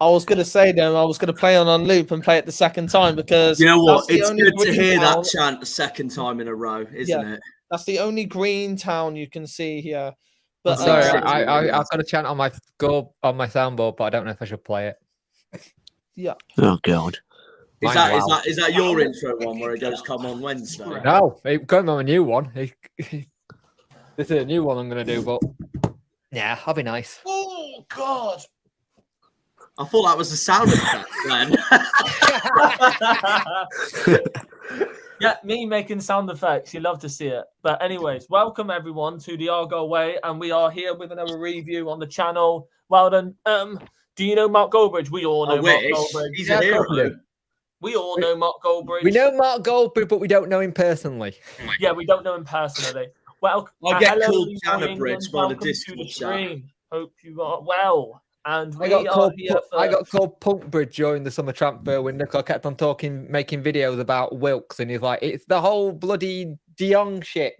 I was going to say them. I was going to play on loop and play it the second time because you know what? that's It's the only good to green hear town. that chant a second time in a row, isn't it? That's the only green town you can see here. But Sorry, I've got a chant on my soundboard, but I don't know if I should play it. Yeah. Oh God. Is that your intro one where it goes "Come on Wednesday"? No, it came on a new one. This is a new one I'm going to do, but yeah, I'll be nice. Oh God. I thought that was the sound effect then. Yeah, me making sound effects. You love to see it. But anyways, welcome everyone to the Argyle Way, and we are here with another review on the channel. Well done. Do you know Mark Goldbridge? We all know Mark Goldbridge. He's a hero. We all know Mark Goldbridge. We know Mark Goldbridge, but we don't know him personally. Yeah, we don't know him personally. Well, I get hello, called England. Janabridge by the Welcome to Discord the chat. stream. Hope you are well. And I got called Punkbridge during the summer transfer window because I kept on making videos about Wilkes, and he's like, it's the whole bloody De Jong shit.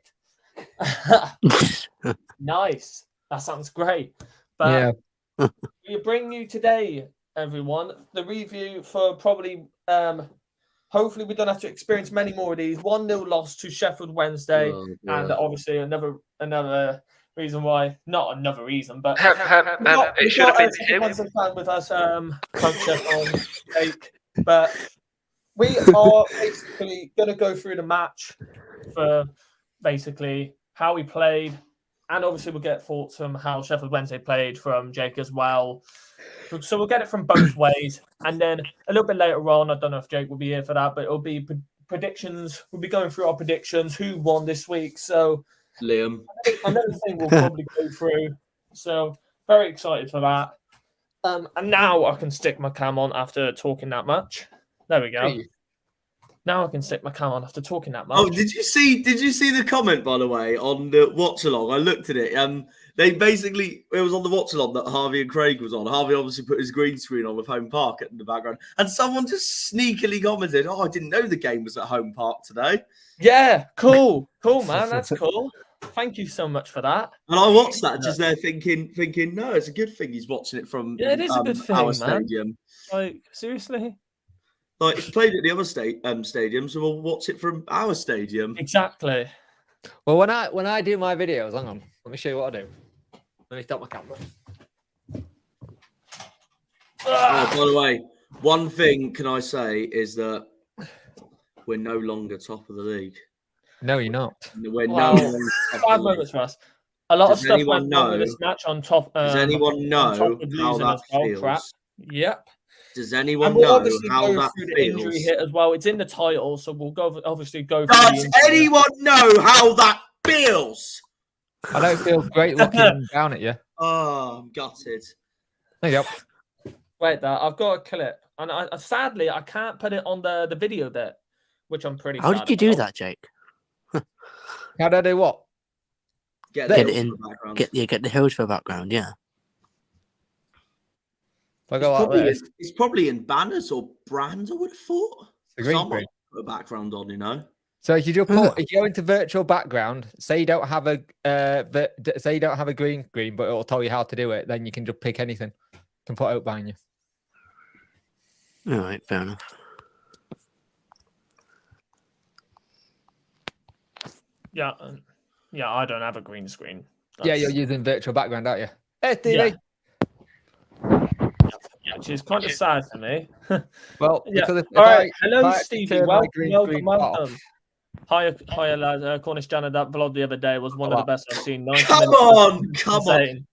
Nice. That sounds great. But yeah. We bring you today, everyone, the review for probably, hopefully we don't have to experience many more of these. 1-0 loss to Sheffield Wednesday, and obviously another reason why, not another reason, but it should have been him. With us, Puncher on take, but we are basically going to go through the match for basically how we played, and obviously we'll get thoughts from how Sheffield Wednesday played from Jake as well. So we'll get it from both ways, and then a little bit later on, I don't know if Jake will be here for that, but it'll be predictions. We'll be going through our predictions, who won this week. So Liam. Another thing we'll probably go through. So very excited for that. And now I can stick my cam on after talking that much. There we go. Hey. Now I can stick my cam on after talking that much. Oh, did you see the comment, by the way, on the watch along? I looked at it. They basically, it was on the watch along that Harvey and Craig was on. Harvey obviously put his green screen on with Home Park in the background, and someone just sneakily commented, "Oh, I didn't know the game was at Home Park today." Yeah, cool, man. That's cool. Thank you so much for that. And I watched that just there thinking, no, it's a good thing he's watching it from it is a good thing, our man. stadium. Like, seriously? Like, it's played at the other stadium, so we'll watch it from our stadium. Exactly. Well, when I do my videos, hang on, let me show you what I do. Let me stop my camera. Oh, by the way, one thing can I say is that we're no longer top of the league. No, you're not. We're no longer top 5 moments for us. A lot of stuff went wrong know? with this match on top. Does anyone know how that feels? Crap. Yep. Does anyone know how that feels? The injury hit as well. It's in the title, so we'll obviously go. Does anyone know how that feels? I don't feel great looking down at you. Oh, I'm gutted. There you go. Wait, I've got a clip, and sadly I can't put it on the video bit, which I'm pretty. How did you do that, Jake? How did I do what? Get it in. Get the hills for a background. Yeah. It's probably in banners or brands. I would have thought. Someone put a background on, you know. So if you go into virtual background, say you don't have a green screen, but it'll tell you how to do it. Then you can just pick anything. You can put it up behind you. All right, fair enough. Yeah, I don't have a green screen. Yeah, you're using virtual background, aren't you? Hey, Stevie. Yeah, which is kind of sad for me. Well, yeah. All right. Hello, Stevie. Welcome. Hiya, lads. Cornish Jana, that vlog the other day was one of the best I've seen. Come on.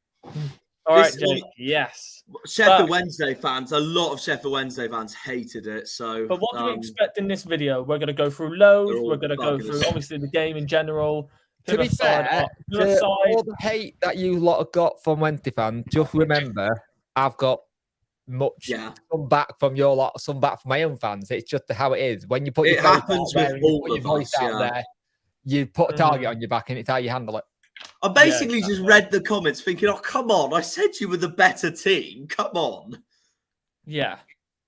All right, Jake. Yes. Sheffield Wednesday fans, a lot of Sheffield Wednesday fans hated it. So, but what do we expect in this video? We're going to go through loads. We're going to go through obviously the game in general. To be fair, all the hate that you lot have got from Wednesday fans, just remember, I've got some back from your lot, some back from my own fans. It's just how it is. When you put your voice out there, you put a target on your back, and it's how you handle it. I basically just read the comments thinking, oh, come on. I said you were the better team. Come on. Yeah.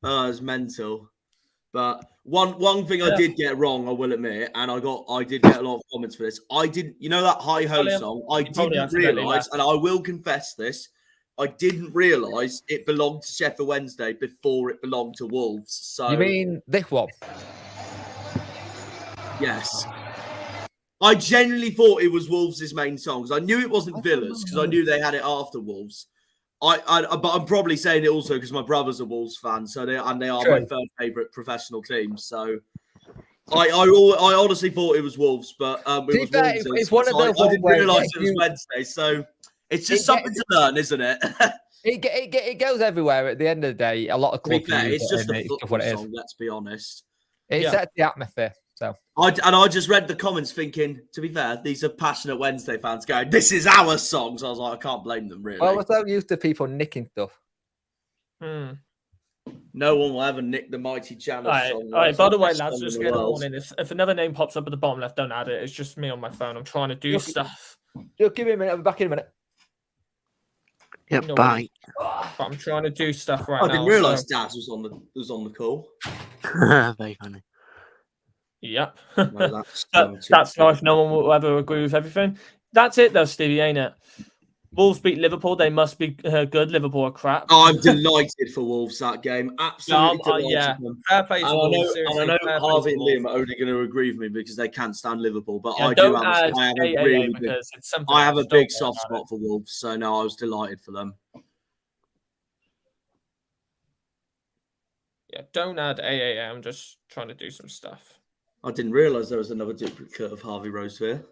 Oh, it's mental. But one thing I did get wrong, I will admit, and I did get a lot of comments for this. I did, you know that Hi Ho song? I didn't realise, and I will confess this, I didn't realise it belonged to Sheffield Wednesday before it belonged to Wolves. So you mean this one? Yes. I genuinely thought it was Wolves' main song because I knew it wasn't Villa's because I knew they had it after Wolves. But I'm probably saying it also because my brother's a Wolves fan, so they are my third favourite professional team. So I honestly thought it was Wolves, but it was Wolves. It's one of those I didn't realise it was Wednesday, so it's just something to learn, isn't it? It goes everywhere. At the end of the day, a lot of clubs. It's just a football song. Let's be honest. It sets the atmosphere. So I just read the comments thinking, to be fair, these are passionate Wednesday fans going, "This is our song." So I was like, I can't blame them really. Well, we're so used to people nicking stuff. No one will ever nick the Mighty Channel song. All right, by the way, lads, just get a warning. If another name pops up at the bottom left, don't add it. It's just me on my phone. I'm trying to do stuff. Just give me a minute. I'll be back in a minute. Yep, bye. But I'm trying to do stuff right now. I didn't realise Daz was on the call. Very funny. Yep. No, that's life. No one will ever agree with everything. That's it, though, Stevie, ain't it? Wolves beat Liverpool. They must be good. Liverpool are crap. Oh, I'm delighted for Wolves that game. Absolutely delighted. Yeah. Fair play to Wolves. I know Harvey and Liam are only going to agree with me because they can't stand Liverpool, but I have a big soft spot for Wolves. So no, I was delighted for them. Yeah, don't add AAA. I'm just trying to do some stuff. I didn't realise there was another duplicate of Harvey Rose here.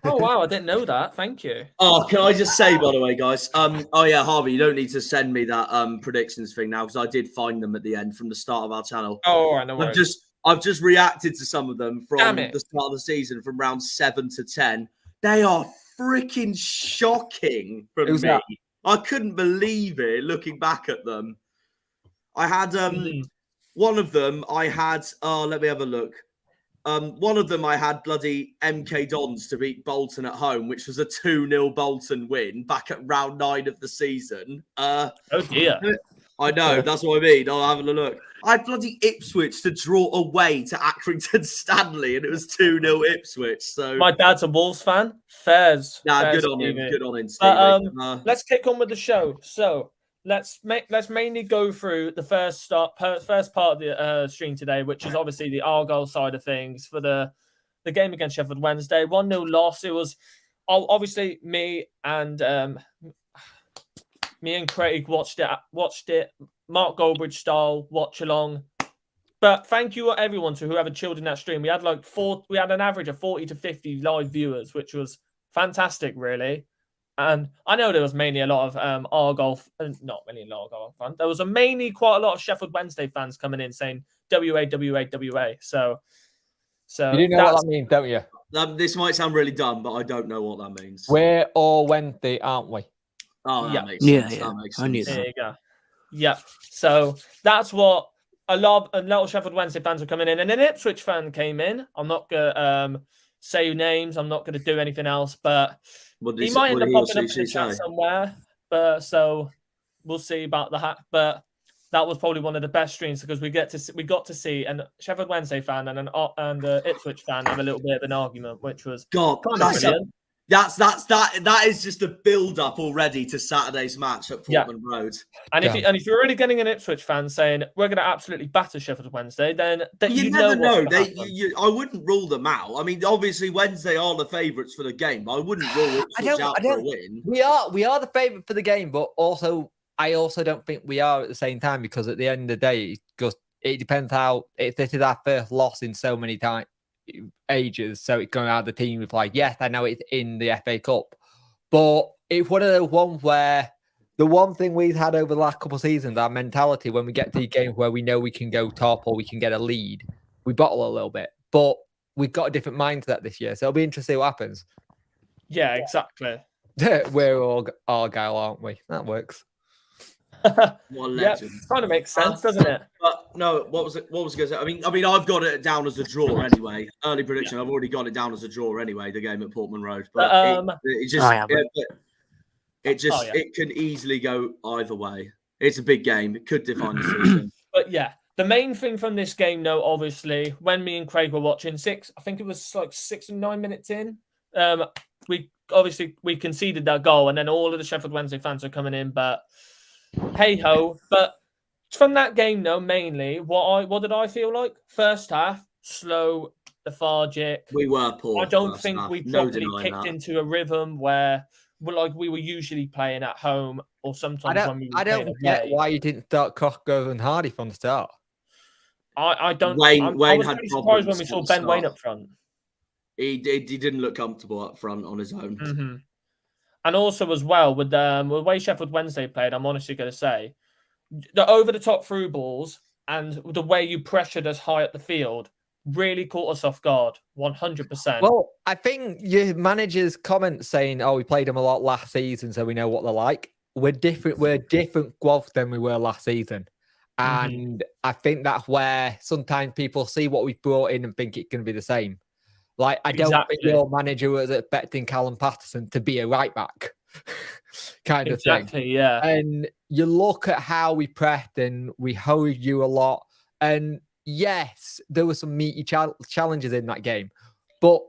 Oh wow, I didn't know that. Thank you. Oh, can I just say, by the way, guys? Oh yeah, Harvey, you don't need to send me that predictions thing now because I did find them at the end from the start of our channel. Oh, all right, no worries. I've just reacted to some of them from the start of the season, from round 7 to 10. They are freaking shocking from me. That? I couldn't believe it looking back at them. I had one of them. I had. Let me have a look. One of them I had bloody MK Dons to beat Bolton at home, which was a 2-0 Bolton win back at round 9 of the season. Oh dear. I know, that's what I mean. I'll have a look. I had bloody Ipswich to draw away to Accrington Stanley, and it was 2-0 Ipswich. So my dad's a Wolves fan. Fairs. Good on him. Good on him, Stevie. Let's kick on with the show. So let's mainly go through the first part of the stream today, which is obviously the Argyle side of things for the game against Sheffield Wednesday. 1-0 loss. It was obviously me and Craig watched it. Mark Goldbridge style watch along. But thank you everyone to whoever chilled in that stream. We had an average of 40 to 50 live viewers, which was fantastic, really. And I know there was mainly a lot of Argyle, not mainly Argyle fans. There was mainly quite a lot of Sheffield Wednesday fans coming in saying WA, WA, WA. So you do know what that means, don't you? This might sound really dumb, but I don't know what that means. We're all Wednesday, aren't we? Oh, that makes sense. That makes sense. There you go. Yeah. So that's what a lot of Sheffield Wednesday fans are coming in, and an Ipswich fan came in. I'm not gonna say names. I'm not gonna do anything else, but he might end up popping up in the chat somewhere. But so we'll see about the hack. But that was probably one of the best streams because we got to see a Sheffield Wednesday fan and an Ipswich fan have a little bit of an argument, which was kind of brilliant. That is just a build-up already to Saturday's match at Portman Road. And if you're already getting an Ipswich fan saying we're going to absolutely batter Sheffield Wednesday, then you never know. I wouldn't rule them out. I mean, obviously Wednesday are the favourites for the game, but I wouldn't rule Ipswich out for a win. We are the favourite for the game, but I also don't think we are at the same time because at the end of the day, it depends how if this is our first loss in so many ages, so it's going out of the team with yes, I know it's in the FA Cup, but it's one of those ones where the one thing we've had over the last couple of seasons, our mentality when we get to games where we know we can go top or we can get a lead, we bottle a little bit, but we've got a different mindset this year, so it'll be interesting what happens. Yeah, exactly. We're all Argyle, aren't we? That works. Yeah, kind of makes sense, doesn't it? But no, what was I going to say? I mean, I've got it down as a draw anyway. Early prediction, I've already got it down as a draw anyway. The game at Portman Road, but it can easily go either way. It's a big game. It could define the season. But yeah, the main thing from this game, though, obviously, when me and Craig were watching I think it was 6 and 9 minutes in, we obviously we conceded that goal, and then all of the Sheffield Wednesday fans are coming in. But hey ho. But from that game, though, mainly what did I feel like? First half, slow, lethargic. We were poor. I don't first think half. we No properly denying kicked that. into a rhythm where we were usually playing at home, or sometimes when we were I don't playing get away. why you didn't start Crocker and Hardy from the start. I don't. Wayne I was had pretty surprised when problems we saw at the Ben Wayne start. up front. He didn't look comfortable up front on his own. Mm-hmm. And also as well with the way Sheffield Wednesday played, I'm honestly going to say the over the top through balls and the way you pressured us high at the field really caught us off guard. 100%. Well, I think your manager's comment saying, "Oh, we played them a lot last season, so we know what they're like." We're different. We're different growth than we were last season, and I think that's where sometimes people see what we brought in and think it's going to be the same. Like, I don't think your manager was expecting Callum Patterson to be a right back, kind of thing. Exactly, yeah. And you look at how we pressed and we hurried you a lot. And yes, there were some meaty challenges in that game, but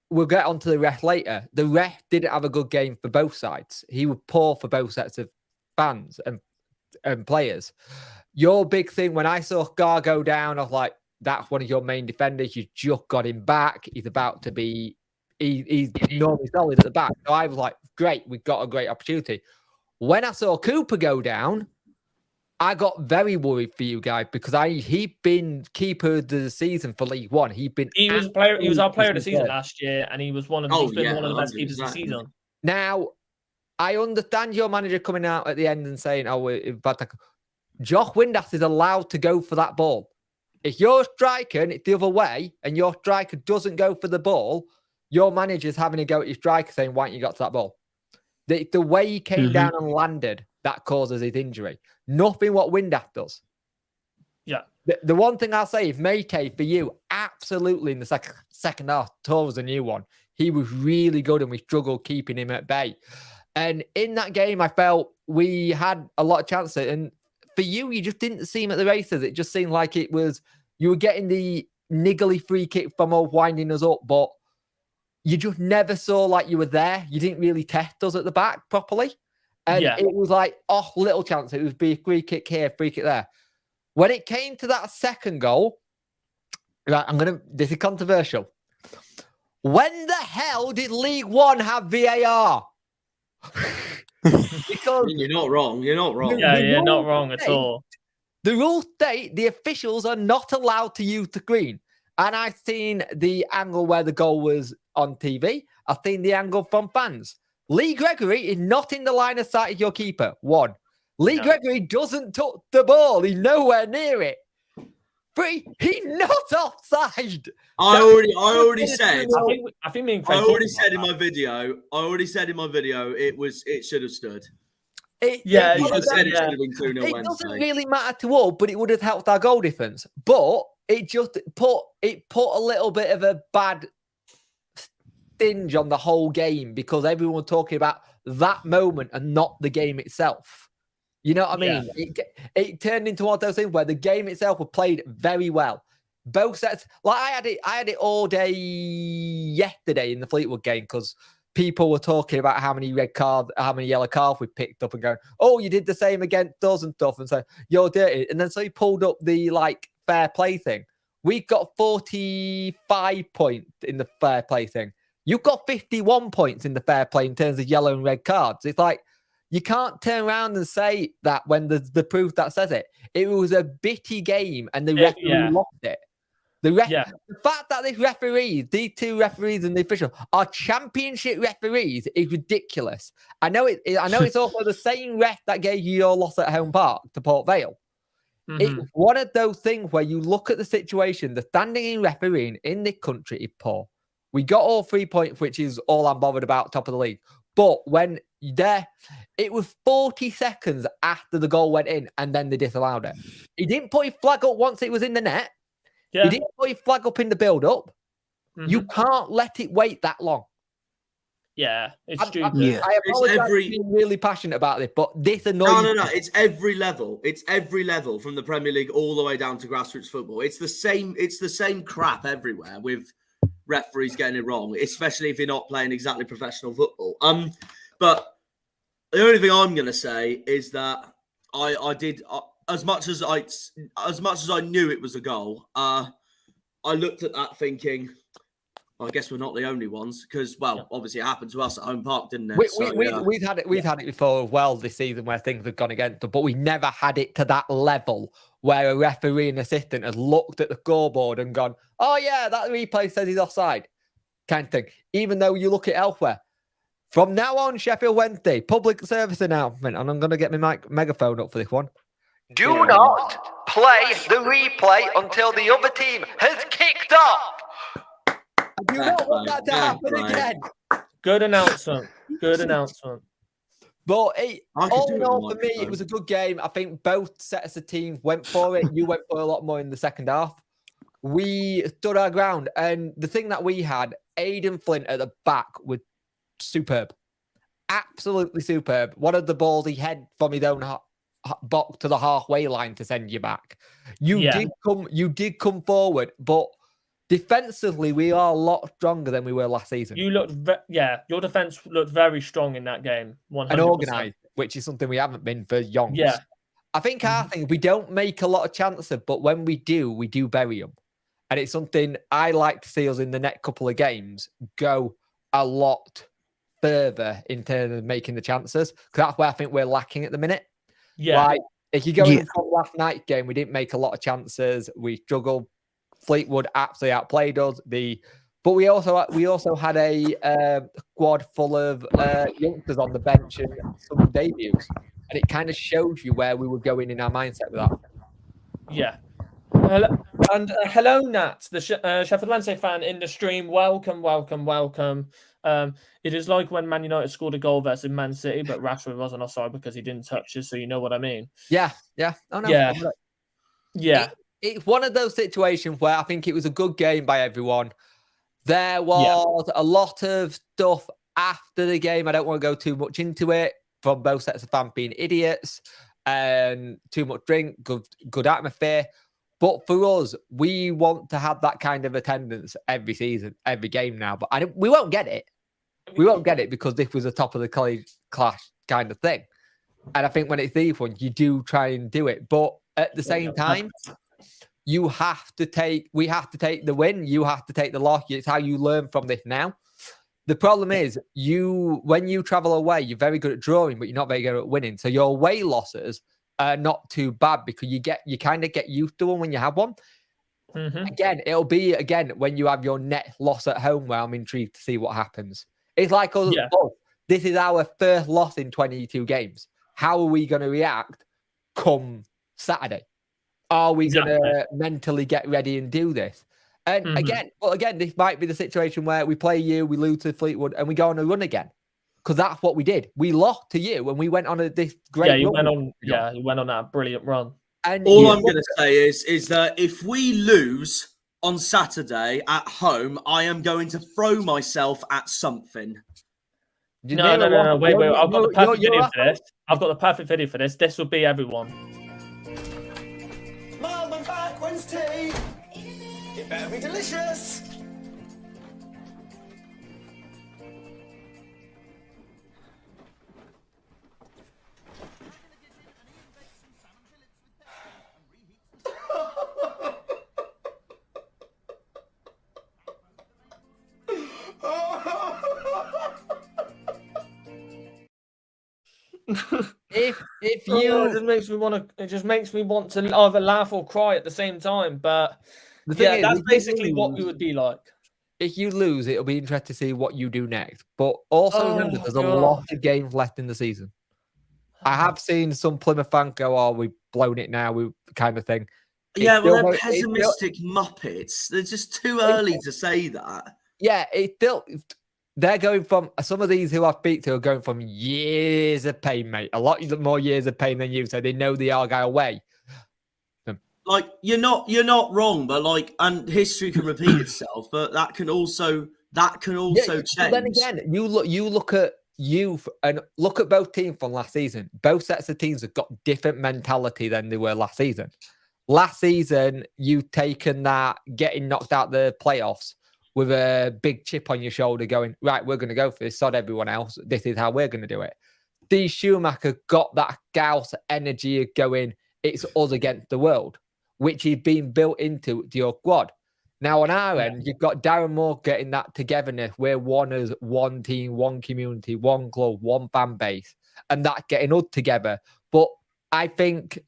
we'll get onto the ref later. The ref didn't have a good game for both sides. He was poor for both sets of fans and players. Your big thing, when I saw Gar go down, I was like, that's one of your main defenders. You just got him back. He's about to be, he's normally solid at the back. So I was like, great, we've got a great opportunity. When I saw Cooper go down, I got very worried for you guys because he'd been keeper of the season for League One. He was our player of the season last year, and he was one of the best keepers of the season. Now, I understand your manager coming out at the end and saying, "Oh, bad tackle." Josh Windass is allowed to go for that ball. If you're a striker and it's the other way, and your striker doesn't go for the ball, your manager's having to go at your striker saying, "Why haven't you got to that ball?" The way he came down and landed, that causes his injury. Nothing what Windass does. Yeah. The one thing I'll say, if Mackay for you, absolutely in the second half, Tor was a new one. He was really good and we struggled keeping him at bay. And in that game, I felt we had a lot of chances. And for you, you just didn't see him at the races. It just seemed like it was, you were getting the niggly free kick from us winding us up, but you just never saw like you were there. You didn't really test us at the back properly. And it was like, oh, little chance. It would be a free kick here, free kick there. When it came to that second goal, right, this is controversial. When the hell did League One have VAR? Because you're not wrong. You're not wrong. Yeah, you're not wrong at all. The rules state the officials are not allowed to use the green. And I've seen the angle where the goal was on TV. I've seen the angle from fans. Lee Gregory is not in the line of sight of your keeper. One. Lee Gregory doesn't touch the ball. He's nowhere near it. Three, he's not offside. I already said. I think me and I Craig already said in my video. It should have stood. It doesn't really matter to all, but it would have helped our goal difference. But it just put a little bit of a bad stinge on the whole game because everyone was talking about that moment and not the game itself. You know what I mean? Yeah. It turned into one of those things where the game itself was played very well. Both sets, like I had it all day yesterday in the Fleetwood game because people were talking about how many yellow cards we picked up and going, "Oh, you did the same against us and stuff," and so you're dirty. And then so he pulled up the fair play thing. We got 45 points in the fair play thing. You've got 51 points in the fair play in terms of yellow and red cards. It's like, you can't turn around and say that when there's the proof that says it. It was a bitty game and the referee lost it. The fact that these two referees and the official are championship referees is ridiculous. I know it's also the same ref that gave you your loss at Home Park to Port Vale. It's one of those things where you look at the situation, the standing in refereeing in this country is poor. We got all 3 points, which is all I'm bothered about, top of the league. But when it was 40 seconds after the goal went in and then they disallowed it. He didn't put his flag up once it was in the net. Yeah. He didn't put his flag up in the build-up. You can't let it wait that long. Yeah, it's stupid. I apologize for being really passionate about this, but this annoys me. No. It's every level. It's every level from the Premier League all the way down to grassroots football. It's the same crap everywhere with referees getting it wrong, especially if you're not playing exactly professional football. But the only thing I'm going to say is that I did as much as I knew it was a goal. I looked at that thinking, well, I guess we're not the only ones because, obviously it happened to us at home park, didn't it? We've had it before as well this season where things have gone against us, but we never had it to that level where a referee and assistant has looked at the scoreboard and gone, "Oh yeah, that replay says he's offside," kind of thing. Even though you look at elsewhere. From now on, Sheffield Wednesday public service announcement, and I'm going to get my megaphone up for this one. Do not play the replay until the other team has kicked off. I do not want that to happen again. Good announcement. Good announcement. But all in all, for me, it was a good game. I think both sets of teams went for it. You went for a lot more in the second half. We stood our ground. And the thing that we had, Aidan Flint at the back was superb. Absolutely superb. One of the balls he had from his own box to the halfway line to send you back. You did come forward, but defensively, we are a lot stronger than we were last season. You looked, your defense looked very strong in that game. 100%. And organised, which is something we haven't been for yonks. Yeah. I think our thing, we don't make a lot of chances, but when we do bury them. And it's something I like to see us in the next couple of games go a lot further in terms of making the chances. Because that's where I think we're lacking at the minute. Yeah. Like, if you go in from last night's game, we didn't make a lot of chances. We struggled. Fleetwood absolutely outplayed us. But we also had a squad full of youngsters on the bench and some debuts, and it kind of shows you where we were going in our mindset with that. Yeah. Hello, Nat, the Sheffield Wednesday fan in the stream. Welcome. It is like when Man United scored a goal versus Man City, but Rashford wasn't offside because he didn't touch it. So you know what I mean? Yeah. Oh no. Yeah. It's one of those situations where I think it was a good game by everyone. There was a lot of stuff after the game. I don't want to go too much into it from both sets of fans being idiots and too much drink, good atmosphere. But for us, we want to have that kind of attendance every season, every game now. But we won't get it. We won't get it because this was a top of the college class kind of thing. And I think when it's these ones, you do try and do it. But at the same time, we have to take the win. You have to take the loss. It's how you learn from this now. The problem is when you travel away, you're very good at drawing, but you're not very good at winning. So your away losses are not too bad because you kind of get used to them when you have one. Mm-hmm. Again, it'll be when you have your net loss at home where I'm intrigued to see what happens. It's like this is our first loss in 22 games. How are we going to react come Saturday? Are we going to mentally get ready and do this? And again, this might be the situation where we play you, we lose to Fleetwood, and we go on a run again. Because that's what we did. We lost to you and we went on this great run. You went on that brilliant run. And all I'm going to say is that if we lose on Saturday at home, I am going to throw myself at something. No. Wait. I've got the perfect video for this. I've got the perfect video for this. This will be everyone. Mum and backwards tea. It better be delicious. If you it just makes me want to either laugh or cry at the same time. But that's basically what we would be like. If you lose, it'll be interesting to see what you do next. But also remember, there's a lot of games left in the season. I have seen some Plymouth fans go, "Oh, we've blown it now," we kind of thing. Yeah, well, they're pessimistic muppets. They're just too early to say that. Yeah, they're going from some of these who I speak to are going from years of pain, mate. A lot more years of pain than you, so they know the Argyle way. Like you're not wrong, but and history can repeat itself, but that can also change. But then again, you look at both teams from last season. Both sets of teams have got different mentality than they were last season. Last season, you've taken that getting knocked out the playoffs with a big chip on your shoulder going, right, we're going to go for this, sod everyone else. This is how we're going to do it. Steve Schumacher got that Gauss energy of going, it's us against the world, which is being built into your squad. Now, on our end, you've got Darren Moore getting that togetherness. We're one as one team, one community, one club, one fan base, and that getting us together. But I think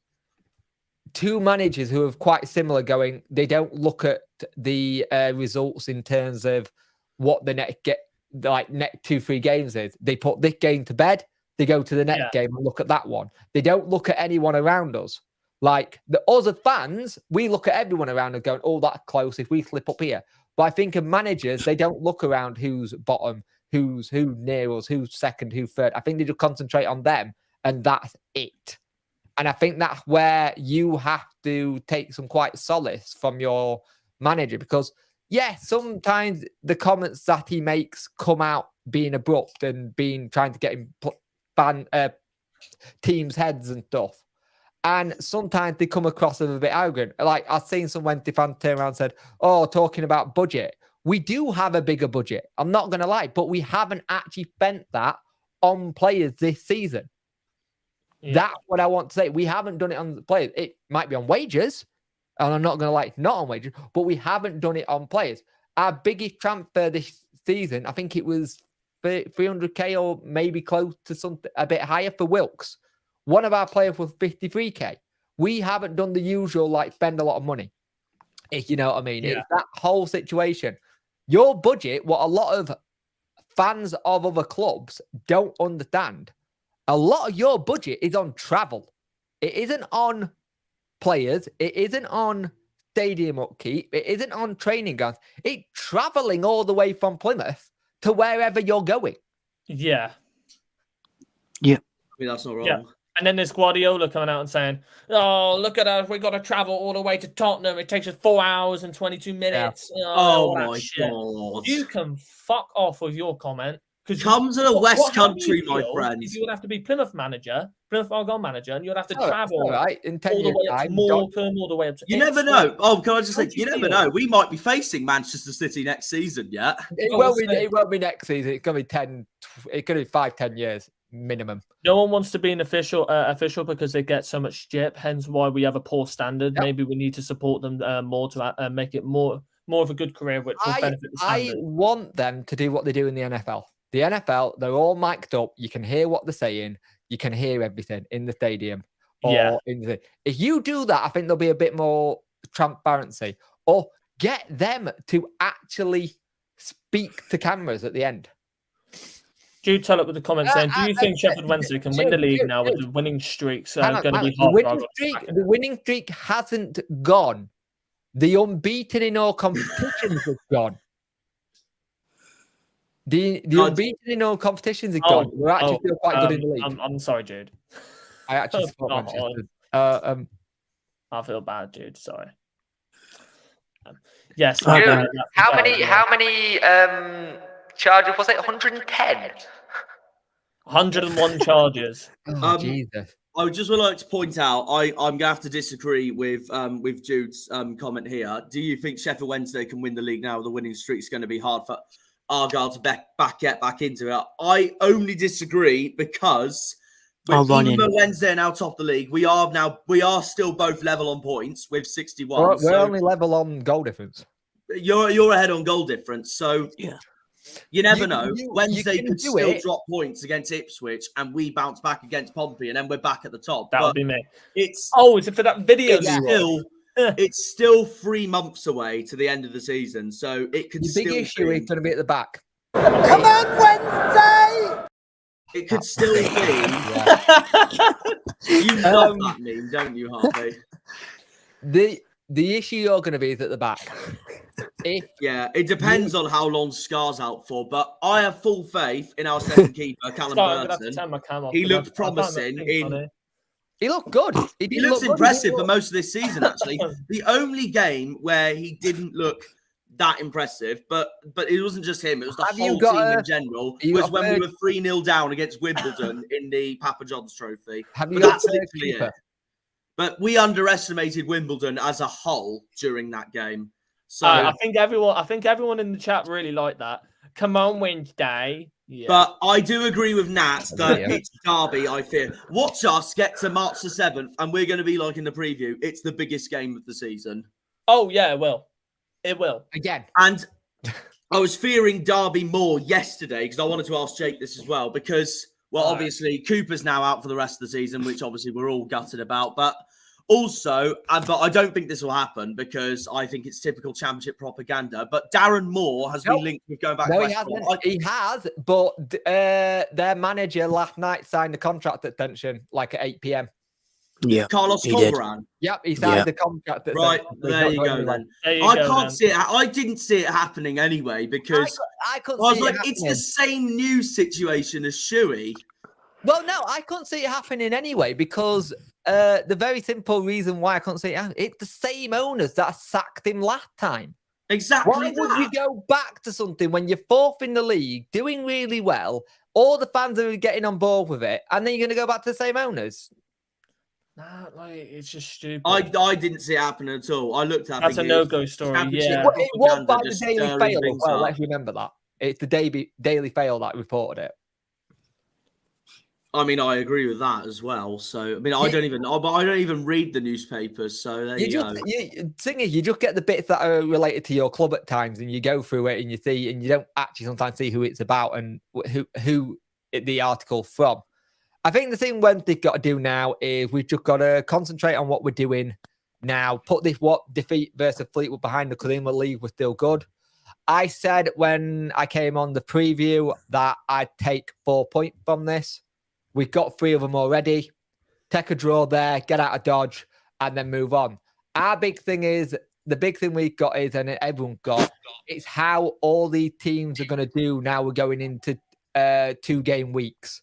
two managers who are quite similar going, they don't look at the results in terms of what the next next 2-3 games is. They put this game to bed, they go to the next game and look at that one. They don't look at anyone around us. Like the other fans, we look at everyone around and going, oh, that's close if we slip up here. But I think of managers, they don't look around who's bottom, who's near us, who's second, who's third. I think they just concentrate on them, and that's it. And I think that's where you have to take some quite solace from your manager because, sometimes the comments that he makes come out being abrupt and trying to get in teams' heads and stuff. And sometimes they come across as a bit arrogant. Like I've seen some Wednesday fans turn around and said, oh, talking about budget. We do have a bigger budget. I'm not going to lie, but we haven't actually spent that on players this season. Yeah. That's what I want to say. We haven't done it on the players. It might be on wages, and I'm not going to lie, not on wages, but we haven't done it on players. Our biggest transfer this season, I think it was 300k or maybe close to something a bit higher for Wilkes. One of our players was 53k. We haven't done the usual, spend a lot of money. If you know what I mean. Yeah. It's that whole situation. Your budget, what a lot of fans of other clubs don't understand, a lot of your budget is on travel. It isn't on players. It isn't on stadium upkeep. It isn't on training grounds. It's traveling all the way from Plymouth to wherever you're going. Yeah. Yeah. I mean, that's not wrong. Yeah. And then there's Guardiola coming out and saying, oh, look at us. We've got to travel all the way to Tottenham. It takes us 4 hours and 22 minutes. Yeah. Oh my God. You can fuck off with your comment. Come to the West Country, my friend. You would have to be Plymouth Argyle manager, and you'd have to travel all the way up to Morecambe, all the way up to... You never know. Oh, can I just say, you never know. We might be facing Manchester City next season, yeah? It won't be next season. It's going to be 5-10 years. Minimum. No one wants to be an official because they get so much jip. Hence why we have a poor standard. Yep. Maybe we need to support them more to make it more of a good career, which will benefit the standard. I want them to do what they do in the NFL. The NFL, they're all mic'd up. You can hear what they're saying. You can hear everything in the stadium. If you do that, I think there'll be a bit more transparency. Or get them to actually speak to cameras at the end. Jude, tell up with the comments saying, do you think Sheffield Wednesday can win the league now with the winning streaks going to be hard? The winning streak hasn't gone. The unbeaten in all competitions has gone. The unbeaten in all competitions has gone. We're actually still quite good in the league. I'm sorry, Jude. I actually support Manchester. I feel bad, Jude. Sorry. Yes. Jude, how many charges was it? 110. 101 charges. Jesus. I would just like to point out, I'm going to have to disagree with Jude's comment here. Do you think Sheffield Wednesday can win the league now? The winning streak is going to be hard for Argyle to get back into it. I only disagree because even though Wednesday are now top of the league, we are still both level on points with 61. We're only level on goal difference. You're ahead on goal difference, so yeah. You never know. Wednesday could still drop points against Ipswich, and we bounce back against Pompey, and then we're back at the top. That would be me. Is it for that video? It's still 3 months away to the end of the season, so it could still. The big issue is going to be at the back. Come on, Wednesday! It could still be. You love that meme, don't you, Harvey? The issue you're going to be is at the back. It depends on how long Scar's out for, but I have full faith in our second keeper, Callum Burton. He looked promising. He looked good. He looks impressive for most of this season, actually. The only game where he didn't look that impressive, but it wasn't just him, it was the whole team in general, was when we were 3-0 down against Wimbledon in the Papa John's Trophy. That's literally it. But we underestimated Wimbledon as a whole during that game. So I think everyone in the chat really liked that. Come on, Wednesday. Yeah. But I do agree with Nat that it's Derby, I fear. Watch us get to March the 7th, and we're going to be like in the preview. It's the biggest game of the season. Oh, yeah, it will. It will. Again. And I was fearing Derby more yesterday because I wanted to ask Jake this as well because, well, obviously, Cooper's now out for the rest of the season, which obviously we're all gutted about. But also, but I don't think this will happen because I think it's typical championship propaganda. But Darren Moore has been linked with going back to West Brom. He has, but their manager last night signed the contract extension like at 8 p.m. Yeah, Carlos Corberan. Yep, he signed the contract. Right, there you go then. I can't see it. I didn't see it happening anyway because I was like, it's the same news situation as Shuey. Well, no, I couldn't see it happening anyway because the very simple reason why I couldn't see it, it's the same owners that sacked him last time. Exactly. Why would you go back to something when you're fourth in the league, doing really well, all the fans are getting on board with it, and then you're going to go back to the same owners? Nah, like it's just stupid. I didn't see it happening at all. I looked at that's a no-go story. Yeah, it was by the Daily Fail as well. Let's remember that it's the Daily Fail that reported it. I mean, I agree with that as well. So, I mean, I don't even read the newspapers. So there you go. Thing is, you just get the bits that are related to your club at times, and you go through it, and you see, and you don't actually sometimes see who it's about and who the article from. I think the thing Wednesday's got to do now is we've just got to concentrate on what we're doing now. Put this defeat versus Fleetwood behind the because in the league was still good. I said when I came on the preview that I'd take 4 points from this. We've got 3 of them already. Take a draw there, get out of Dodge, and then move on. Our big thing is, the big thing we've got is, and everyone got, it's how all these teams are going to do now we're going into 2-game weeks.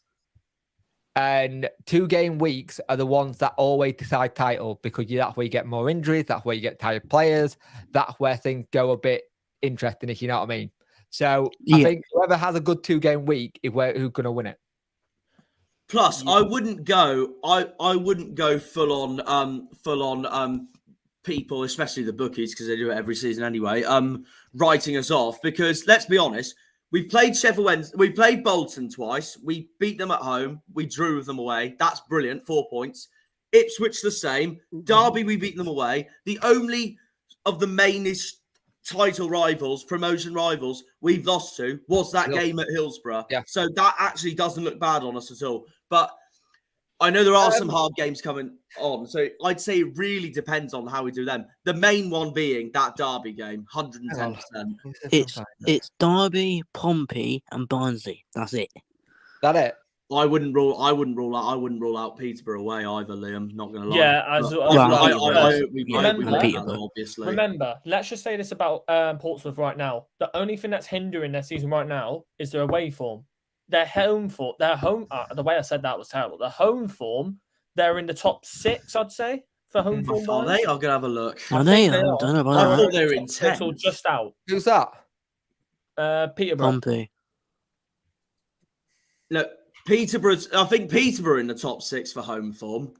And 2-game weeks are the ones that always decide title because that's where you get more injuries, that's where you get tired players, that's where things go a bit interesting, if you know what I mean. So I think whoever has a good 2-game week is who's going to win it. Plus, I wouldn't go full on people, especially the bookies, because they do it every season anyway, writing us off. Because let's be honest, we've played Sheffield Wednesday, we played Bolton twice, we beat them at home, we drew with them away. That's brilliant, 4 points. Ipswich the same. Derby, we beat them away. The only of the mainish title rivals, promotion rivals we've lost to was that game at Hillsborough. Yeah. So that actually doesn't look bad on us at all. But I know there are some hard games coming on. So I'd say it really depends on how we do them. The main one being that Derby game, 110%. It's Derby, Pompey, and Barnsley. That's it. That it? I wouldn't rule out Peterborough away either, Liam. Not gonna lie. Yeah, remember, let's just say this about Portsmouth right now. The only thing that's hindering their season right now is their away form. Their home form, the way I said that was terrible. The home form, they're in the top 6, I'd say, for home form. Are they? I'm gonna have a look. Are they? I don't know about that. I thought they were in 10. Or just out. Who's that? Peterborough. Pompey. Look, I think Peterborough in the top 6 for home form.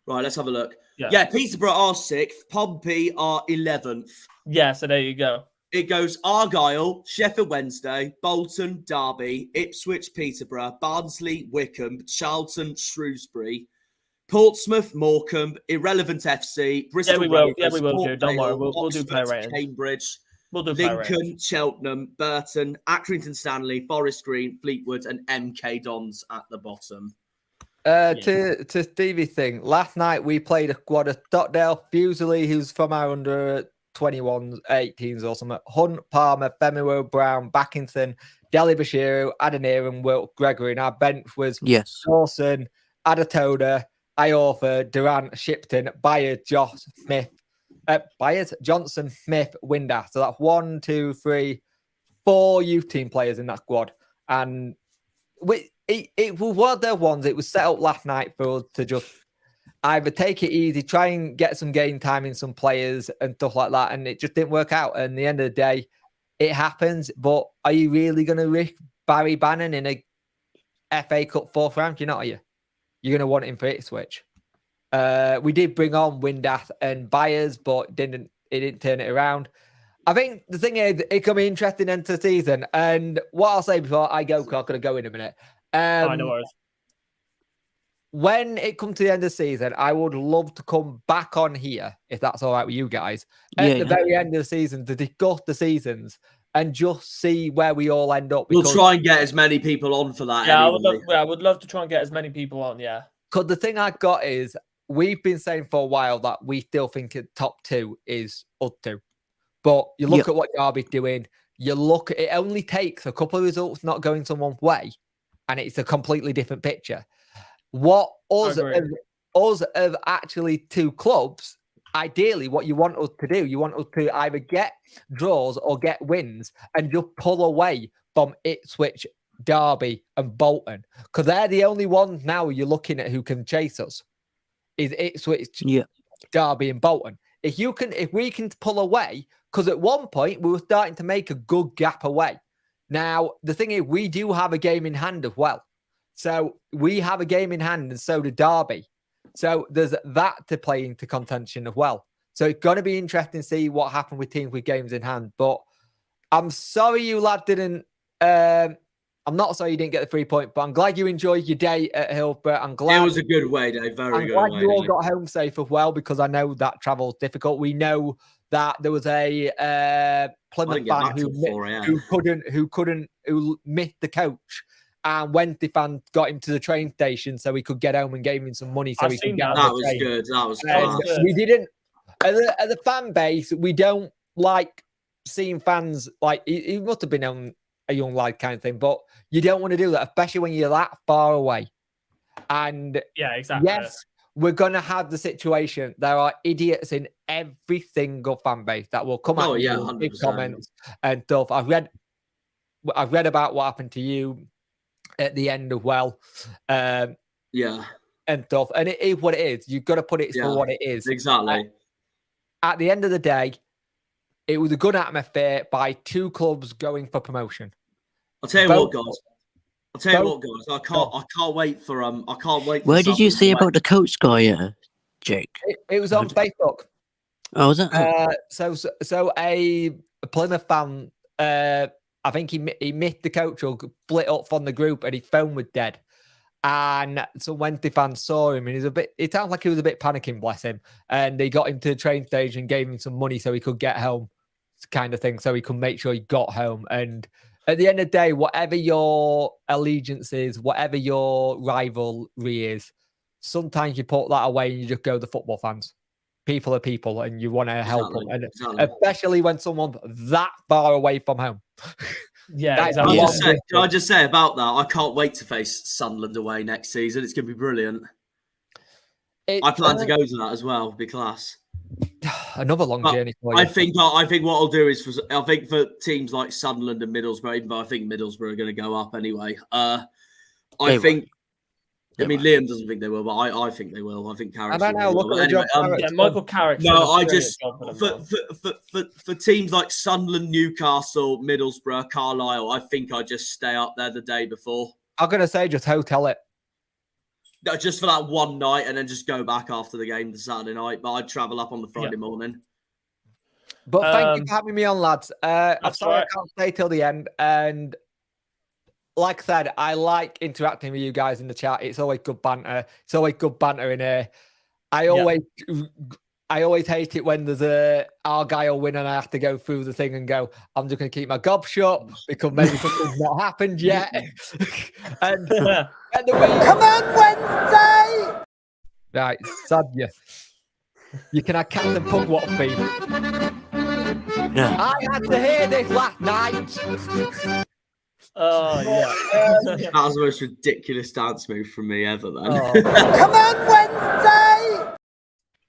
Right, let's have a look. Yeah, Peterborough are 6th. Pompey are 11th. Yeah, so there you go. It goes Argyle, Sheffield Wednesday, Bolton, Derby, Ipswich, Peterborough, Barnsley, Wickham, Charlton, Shrewsbury, Portsmouth, Morecambe, Irrelevant FC, Bristol. We will do. Don't worry, we'll do player ratings. Cambridge, we'll do Lincoln, Cheltenham, Burton, Accrington Stanley, Forest Green, Fleetwood, and MK Dons at the bottom. To Stevie's thing, last night we played a squad of Stockdale, Fuseli, who's from our under 21s, 18s or something. Hunt, Palmer, Femiro, Brown, Backinson, Deli Bashiru, Adeniran, Wilt, Gregory. And our bench was Dawson, Adatoda, Iorfa, Durant, Shipton, Byers, Johnson, Smith, Winder. So that's 1, 2, 3, 4 youth team players in that squad. And it was one of their ones. It was set up last night for us to just either take it easy, try and get some game time in some players and stuff like that. And it just didn't work out. And at the end of the day, it happens. But are you really going to risk Barry Bannon in a FA Cup 4th round? You're not, are you? You're going to want him for Ipswich. We did bring on Windath and Byers, but it didn't turn it around. I think the thing is, it can be interesting into the season. And what I'll say before I go, because I'm going to go in a minute. I know worries. When it comes to the end of the season, I would love to come back on here, if that's all right with you guys, at the very end of the season to discuss the seasons and just see where we all end up. We'll try and get as many people on for that. Yeah, anyway. I would love to try and get as many people on, yeah. Because the thing I got is, we've been saying for a while that we still think the top 2 is us 2. But you look at what Derby's doing, you look at it only takes a couple of results not going someone's way, and it's a completely different picture. What us of actually 2 clubs, ideally, what you want us to do, you want us to either get draws or get wins and just pull away from Ipswich, Derby, and Bolton, because they're the only ones now you're looking at who can chase us. Is Ipswich, Derby, and Bolton. If we can pull away, because at one point we were starting to make a good gap away. Now the thing is, we do have a game in hand as well. So we have a game in hand, and so do Derby. So there's that to play into contention as well. So it's going to be interesting to see what happened with teams with games in hand. But I'm sorry you lad didn't. I'm not sorry you didn't get the 3 point, but I'm glad you enjoyed your day at Hillsborough. I'm glad it was a good way, Dave. Very good. I'm glad you all got home safe as well, because I know that travel's difficult. We know that there was a Plymouth fan who missed the coach, and Wednesday fan got him to the train station so he could get home and gave him some money so he could get on the train. That was good. That was class. We didn't, as a fan base, we don't like seeing fans like he must have been on a young lad kind of thing, but you don't want to do that, especially when you're that far away. And yeah, exactly. Yes, we're gonna have the situation. There are idiots in every single fan base that will come out with comments and stuff. I've read about what happened to you at the end as well. And stuff. And it is what it is. You've got to put it for what it is. Exactly. At the end of the day, it was a good atmosphere by 2 clubs going for promotion. I'll tell you what, guys. I can't wait for I can't wait. Where did you see about the coach guy, Jake? It was on Facebook. Oh, was it? So a Plymouth fan, I think he missed the coach or split up from the group, and his phone was dead. And so Wednesday fans saw him, and it sounds like he was a bit panicking, bless him. And they got him to the train station and gave him some money so he could get home, kind of thing, so he could make sure he got home. And at the end of the day, whatever your allegiance is, whatever your rivalry is, sometimes you put that away and you just go the football fans. People are people, and you want to help them. And especially when someone's that far away from home. Yeah, exactly. Can I just say about that? I can't wait to face Sunderland away next season. It's going to be brilliant. I plan to go to that as well. It'll be class. Another long journey for you. I think what I'll do is for teams like Sunderland and Middlesbrough, even though I think Middlesbrough are going to go up anyway. I mean, Liam doesn't think they will, but I think they will. I think Carrick's Michael Carrick. No, I just for teams like Sunderland, Newcastle, Middlesbrough, Carlisle, I think I just stay up there the day before. I'm gonna say just hotel it. No, just for that one night, and then just go back after the game the Saturday night. But I'd travel up on the Friday morning. But thank you for having me on, lads. I'm sorry I can't stay till the end. And like I said, I like interacting with you guys in the chat. It's always good banter. It's always good banter in here. I always hate it when there's a Argyle win and I have to go through the thing and go, I'm just going to keep my gob shut because maybe something's not happened yet. And come on, Wednesday! Right, Sadya. You can have Captain Pugwatt theme. Yeah. I had to hear this last night. Oh, yeah. That was the most ridiculous dance move from me ever, then. Come on, Wednesday!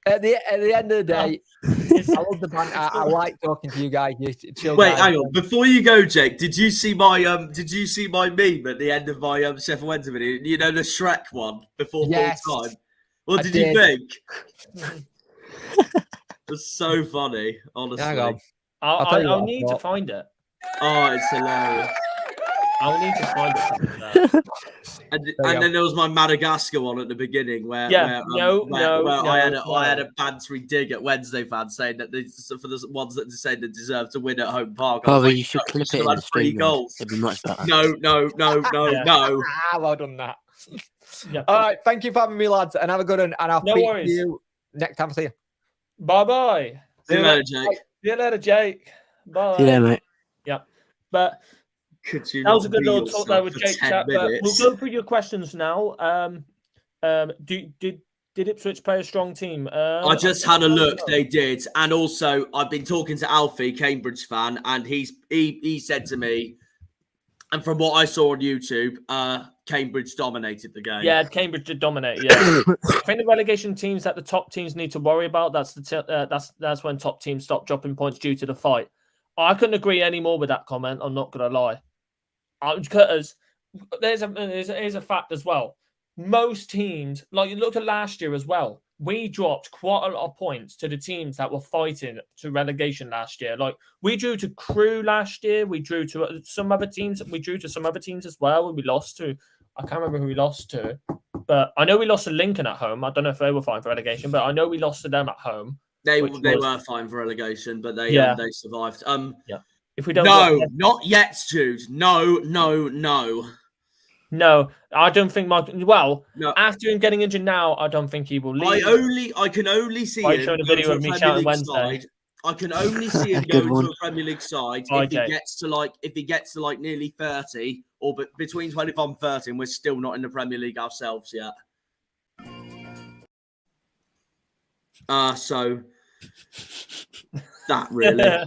At the end of the day, I love the banter. I like talking to you guys. Wait, hang on. Before you go, Jake, did you see my meme at the end of my Sheffield Wednesday video? You know, the Shrek one before full time. What did you think? It was so funny, honestly. Hang on. I'll need to find it. Oh, it's hilarious. I'll need to find it. And then there was my Madagascar one at the beginning where I had a bantery dig at Wednesday fans saying that for the ones that say they deserve to win at home park. Oh, you should clip it in the stream. It'd be much better. No. Well done, that. Yeah. All right, thank you for having me, lads, and have a good one. And I'll speak to you next time I see you. Bye. See you later, Jake. See you later, Jake. Bye. See you later, mate. Yeah, but that was a good little talk there with Jake Chat. But we'll go through your questions now. Did Ipswich play a strong team? I just had a look. They did, and also I've been talking to Alfie, Cambridge fan, and he said to me, and from what I saw on YouTube, Cambridge dominated the game. Yeah, Cambridge did dominate. Yeah, I think the relegation teams that the top teams need to worry about. That's when top teams stop dropping points due to the fight. I couldn't agree any more with that comment. I'm not gonna lie, because there's a fact as well. Most teams, like you look at last year as well, we dropped quite a lot of points to the teams that were fighting to relegation last year. Like we drew to Crewe last year, we drew to some other teams, as well. We lost to, I can't remember who we lost to, but I know we lost to Lincoln at home. I don't know if they were fine for relegation, but I know we lost to them at home. They were fine for relegation, but they survived. If we don't, not yet, Jude. No. No, I don't think after him getting injured now, I don't think he will leave. I can only see him showing a video of me shouting Wednesday. I can only see him going to a Premier League side if he gets to like nearly 30 or between 25 and 30, and we're still not in the Premier League ourselves yet. So that really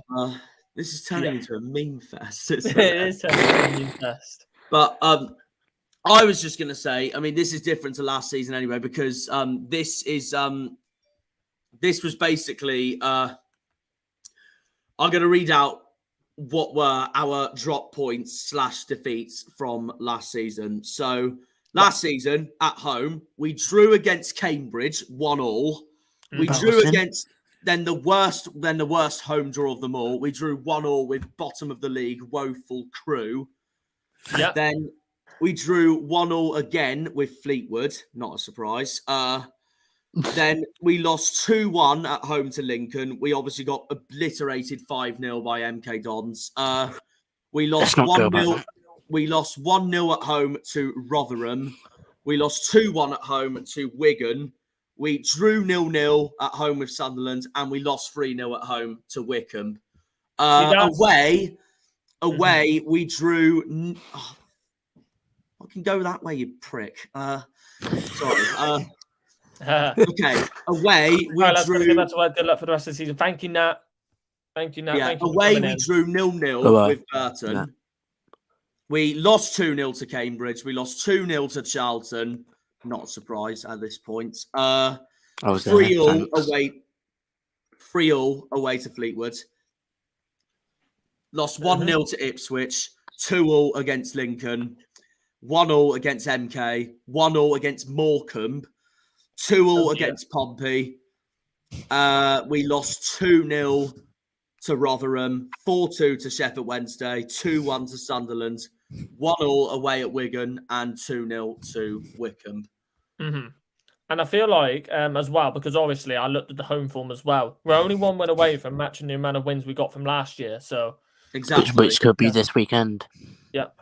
this is turning into a meme fest. It is turning into a meme fest. But I was just going to say, I mean, this is different to last season anyway, because this was basically, I'm going to read out what were our drop points / defeats from last season. So last season at home, we drew against Cambridge 1-1. We drew against the worst home draw of them all. We drew 1-1 with bottom of the league, woeful Crewe. Yeah. Then we drew 1-1 again with Fleetwood. Not a surprise. Then we lost 2-1 at home to Lincoln. We obviously got obliterated 5-0 by MK Dons. We lost 1-0. We lost 1-0 at home to Rotherham. We lost 2-1 at home to Wigan. We drew 0-0 at home with Sunderland, and we lost 3-0 at home to Wickham. Away, we drew. I can go that way, you prick. Sorry. Okay. Away, we drew. Good luck for the rest of the season. Thank you, Nat. Yeah. Away, we drew 0-0 with Burton. Yeah. We lost 2-0 to Cambridge. We lost 2-0 to Charlton. Not a surprise at this point. 3-0 away. 3-0 away to Fleetwood. Lost 1-0 to Ipswich. 2-0 against Lincoln. 1-0 against MK. 1-0 against Morecambe. 2-0 against Pompey. We lost 2-0 to Rotherham. 4-2 to Sheffield Wednesday. 2-1 to Sunderland. 1-0 away at Wigan. And 2-0 to Wickham. Mm-hmm. And I feel like, as well, because obviously I looked at the home form as well. We're only one win away from matching the amount of wins we got from last year. So exactly, which could be this weekend. Yep.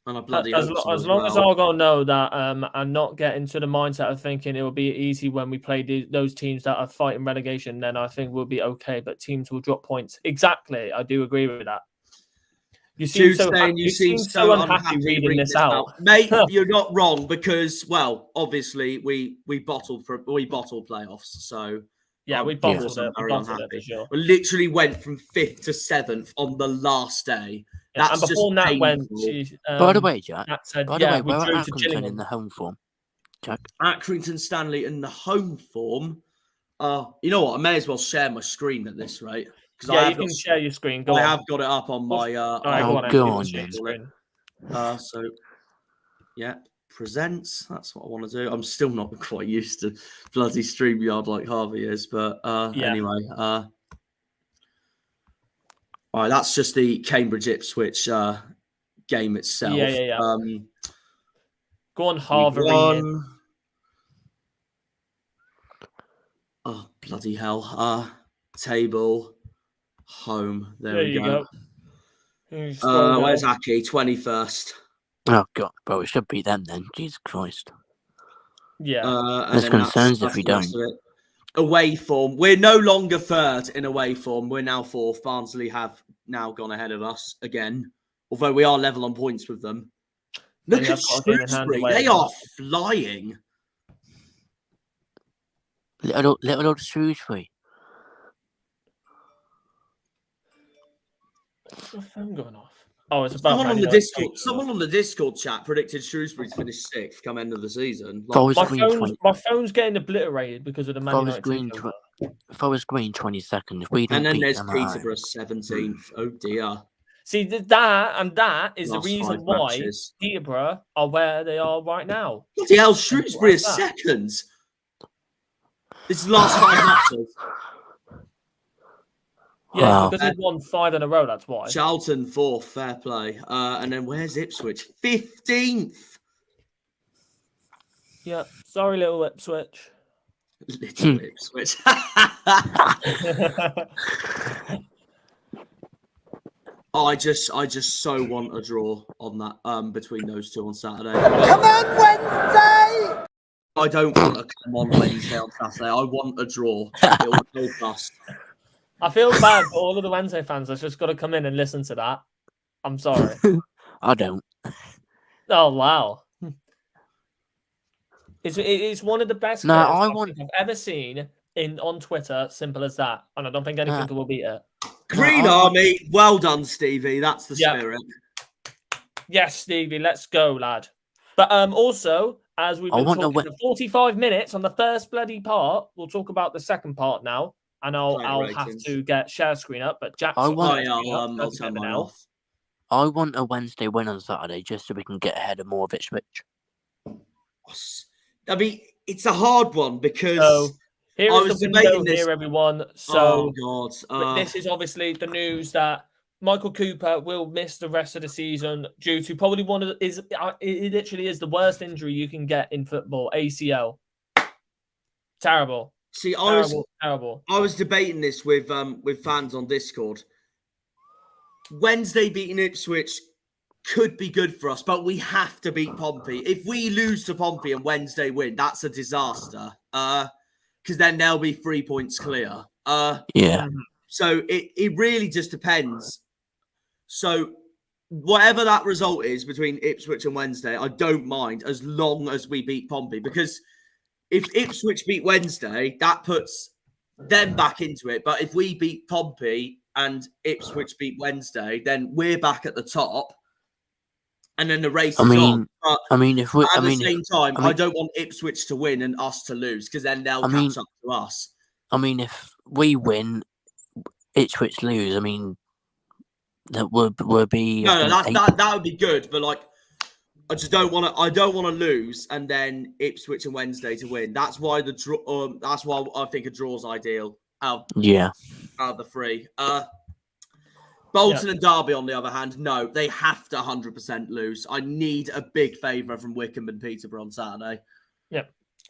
And I bloody as long as Argyle know that, and not get into the mindset of thinking it will be easy when we play those teams that are fighting relegation, then I think we'll be okay. But teams will drop points. Exactly, I do agree with that. You seem so unhappy reading this out, mate. You're not wrong because, well, obviously we bottled playoffs, so yeah, we bottled it. For sure. We literally went from 5th to 7th on the last day. Yeah, That's and before just that went. By the way, Jack. Said, by the way, we where drew are to Accrington in the home form? Jack. Accrington Stanley in the home form. You know what? I may as well share my screen at this rate. Yeah, you can share your screen. I have got it up on my. Go on screen. So, yeah, presents. That's what I want to do. I'm still not quite used to bloody StreamYard like Harvey is, but anyway. All right, that's just the Cambridge Ipswich game itself. Yeah. Go on, Harvey. Oh, bloody hell. Table, home. There we go. Where's Aki? 21st. Oh, God, bro, it should be them then. Jesus Christ. Yeah. There's concerns if we don't. Away form. We're no longer third in away form. We're now fourth. Barnsley have now gone ahead of us again, although we are level on points with them. Look at Shrewsbury. They are flying. Little old Shrewsbury. What's my phone going off? Oh, it's about someone on the Discord chat predicted Shrewsbury to finish 6th come end of the season. My phone's getting obliterated because of the Man United. Forest Green 22nd. If we don't and then beat there's them Peterborough 17th. Oh dear. See that is Last the reason 5 why matches. Peterborough are where they are right now. Bloody hell, Shrewsbury is second. This is the last 5 matches. Yeah, because they've won 5 in a row, that's why. Charlton 4th, fair play. And then where's Ipswich? 15th. Yeah, sorry, little Ipswich. Little Ipswich. I just so want a draw on that between those two on Saturday. Come on, Wednesday! I don't want a come on Wednesday on Saturday. I want a draw. It will go past. I feel bad for all of the Wednesday fans that's just got to come in and listen to that. I'm sorry. I don't. Oh, wow. It's one of the best No, I've ever seen on Twitter. Simple as that. And I don't think anything will beat it. Green Army. Well done, Stevie. That's the spirit. Yes, Stevie. Let's go, lad. But also, as we've been talking for 45 minutes on the first bloody part, we'll talk about the second part now. And I'll have to get share screen up, but Jack's I'll turn mine off. I want a Wednesday win on Saturday just so we can get ahead of more of Ipswich. I mean, it's a hard one because here is the window here, everyone. So this is obviously the news that Michael Cooper will miss the rest of the season due to probably it literally is the worst injury you can get in football, ACL. Terrible. See, terrible. I was debating this with fans on Discord. Wednesday beating Ipswich could be good for us, but we have to beat Pompey. If we lose to Pompey and Wednesday win, that's a disaster. Because then they'll be 3 points clear. Yeah. So it really just depends. So whatever that result is between Ipswich and Wednesday, I don't mind as long as we beat Pompey. Because if Ipswich beat Wednesday, that puts them back into it. But if we beat Pompey and Ipswich beat Wednesday, then we're back at the top. And then the race is on. But at the same time, I don't want Ipswich to win and us to lose because then they'll catch up to us. I mean, if we win, Ipswich lose. I mean, that would be that would be good. But like, I just don't want to. I don't want to lose and then Ipswich and Wednesday to win. That's why the draw. That's why I think a draw's ideal. Out of the 3. Bolton and Derby, on the other hand, no, they have to 100% lose. I need a big favour from Wickham and Peterborough on Saturday. Yeah.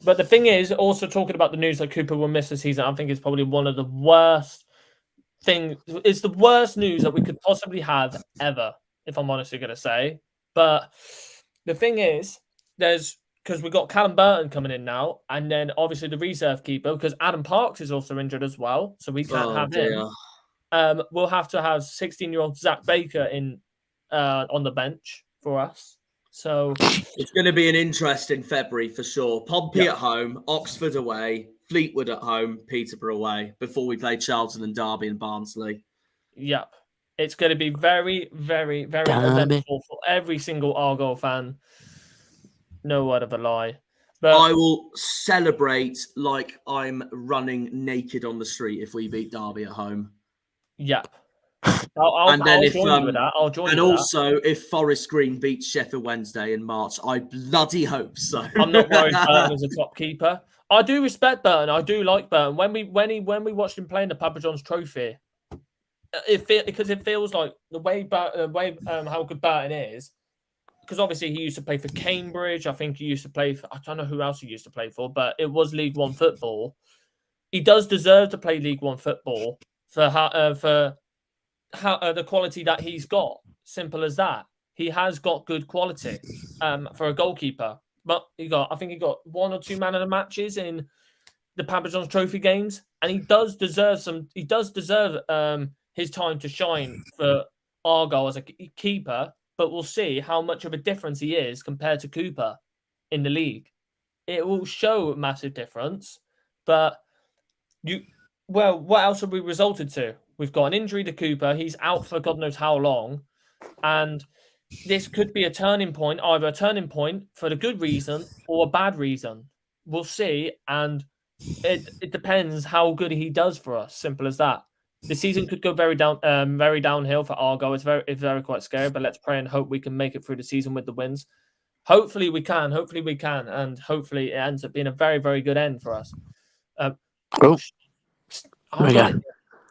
But the thing is, also talking about the news that Cooper will miss the season, I think it's probably one of the worst things. It's the worst news that we could possibly have ever, if I'm honestly going to say. But the thing is, because we've got Callum Burton coming in now, and then obviously the reserve keeper, because Adam Parks is also injured as well, so we can't have him. We'll have to have 16-year-old Zach Baker in on the bench for us. So it's going to be an interesting February for sure. Pompey at home, Oxford away, Fleetwood at home, Peterborough away, before we play Charlton and Derby and Barnsley. Yep. It's going to be very, very, very eventful for every single Argyle fan. No word of a lie. But I will celebrate like I'm running naked on the street if we beat Derby at home. Yep. I'll join you with that. I'll join you with also, if Forest Green beats Sheffield Wednesday in March, I bloody hope so. I'm not worried Burton is a top keeper. I do respect Burton. I do like Burton. When we watched him play in the Papa John's Trophy, because it feels like the way how good Burton is. Because obviously he used to play for Cambridge. I think he used to play for, I don't know who else he used to play for, but it was League One football. He does deserve to play League One football for the quality that he's got. Simple as that. He has got good quality for a goalkeeper. But I think he got 1 or 2 man of the matches in the Papa John's Trophy games, and he does deserve his time to shine for Argyle as a keeper. But we'll see how much of a difference he is compared to Cooper in the league. It will show a massive difference. But what else have we resulted to? We've got an injury to Cooper. He's out for God knows how long. And this could be a turning point, either a turning point for the good reason or a bad reason. We'll see. And it depends how good he does for us. Simple as that. The season could go very downhill for Argyle. It's very quite scary, but let's pray and hope we can make it through the season with the wins. Hopefully we can, and hopefully it ends up being a very, very good end for us.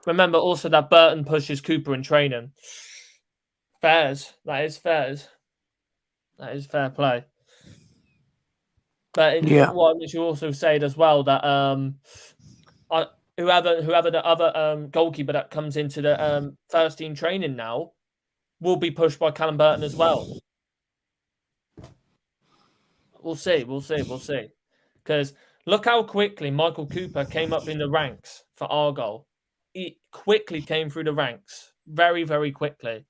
Remember also that Burton pushes Cooper in training. That is fair play. But what you also said as well that whoever the other goalkeeper that comes into the first team training now will be pushed by Callum Burton as well. We'll see. Because look how quickly Michael Cooper came up in the ranks for Argyle. He quickly came through the ranks. Very, very quickly.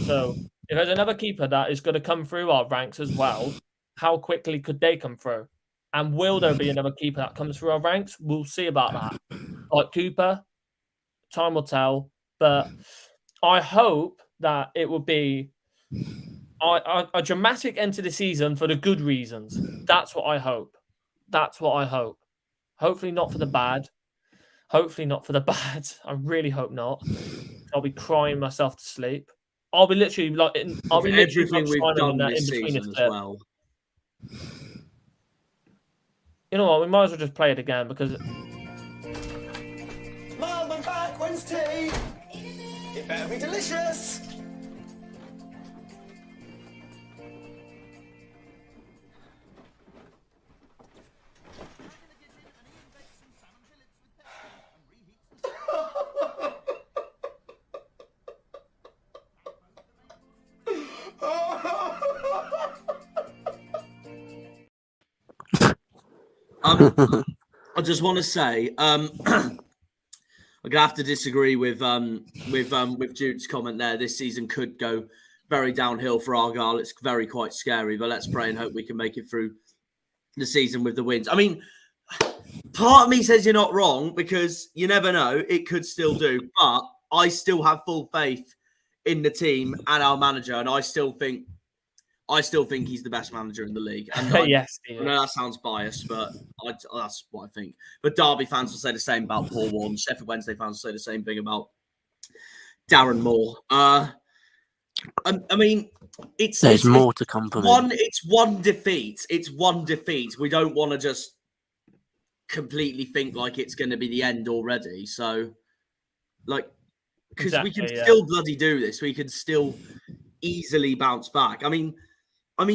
So if there's another keeper that is going to come through our ranks as well, how quickly could they come through? And will there be another keeper that comes through our ranks? We'll see about that. Like Cooper, time will tell. But I hope that it will be a dramatic end to the season for the good reasons. That's what I hope. Hopefully not for the bad. I really hope not. I'll be crying myself to sleep. I'll be literally everything we've done this season as well. You know what? We might as well just play it again because. Mum and back Wednesday. It better be delicious. I just want to say, I'm gonna have to disagree with Jude's comment there. This season could go very downhill for Argyle. It's quite scary, but let's pray and hope we can make it through the season with the wins. I mean, part of me says you're not wrong because you never know; it could still do. But I still have full faith in the team and our manager, and I still think he's the best manager in the league. And yes, I know that sounds biased, but that's what I think. But Derby fans will say the same about Paul Warren. Sheffield Wednesday fans will say the same thing about Darren Moore. I mean, there's more to come from him. It's one defeat. It's one defeat. We don't want to just completely think like it's going to be the end already. So, because we can still bloody do this. We can still easily bounce back. I mean, I'm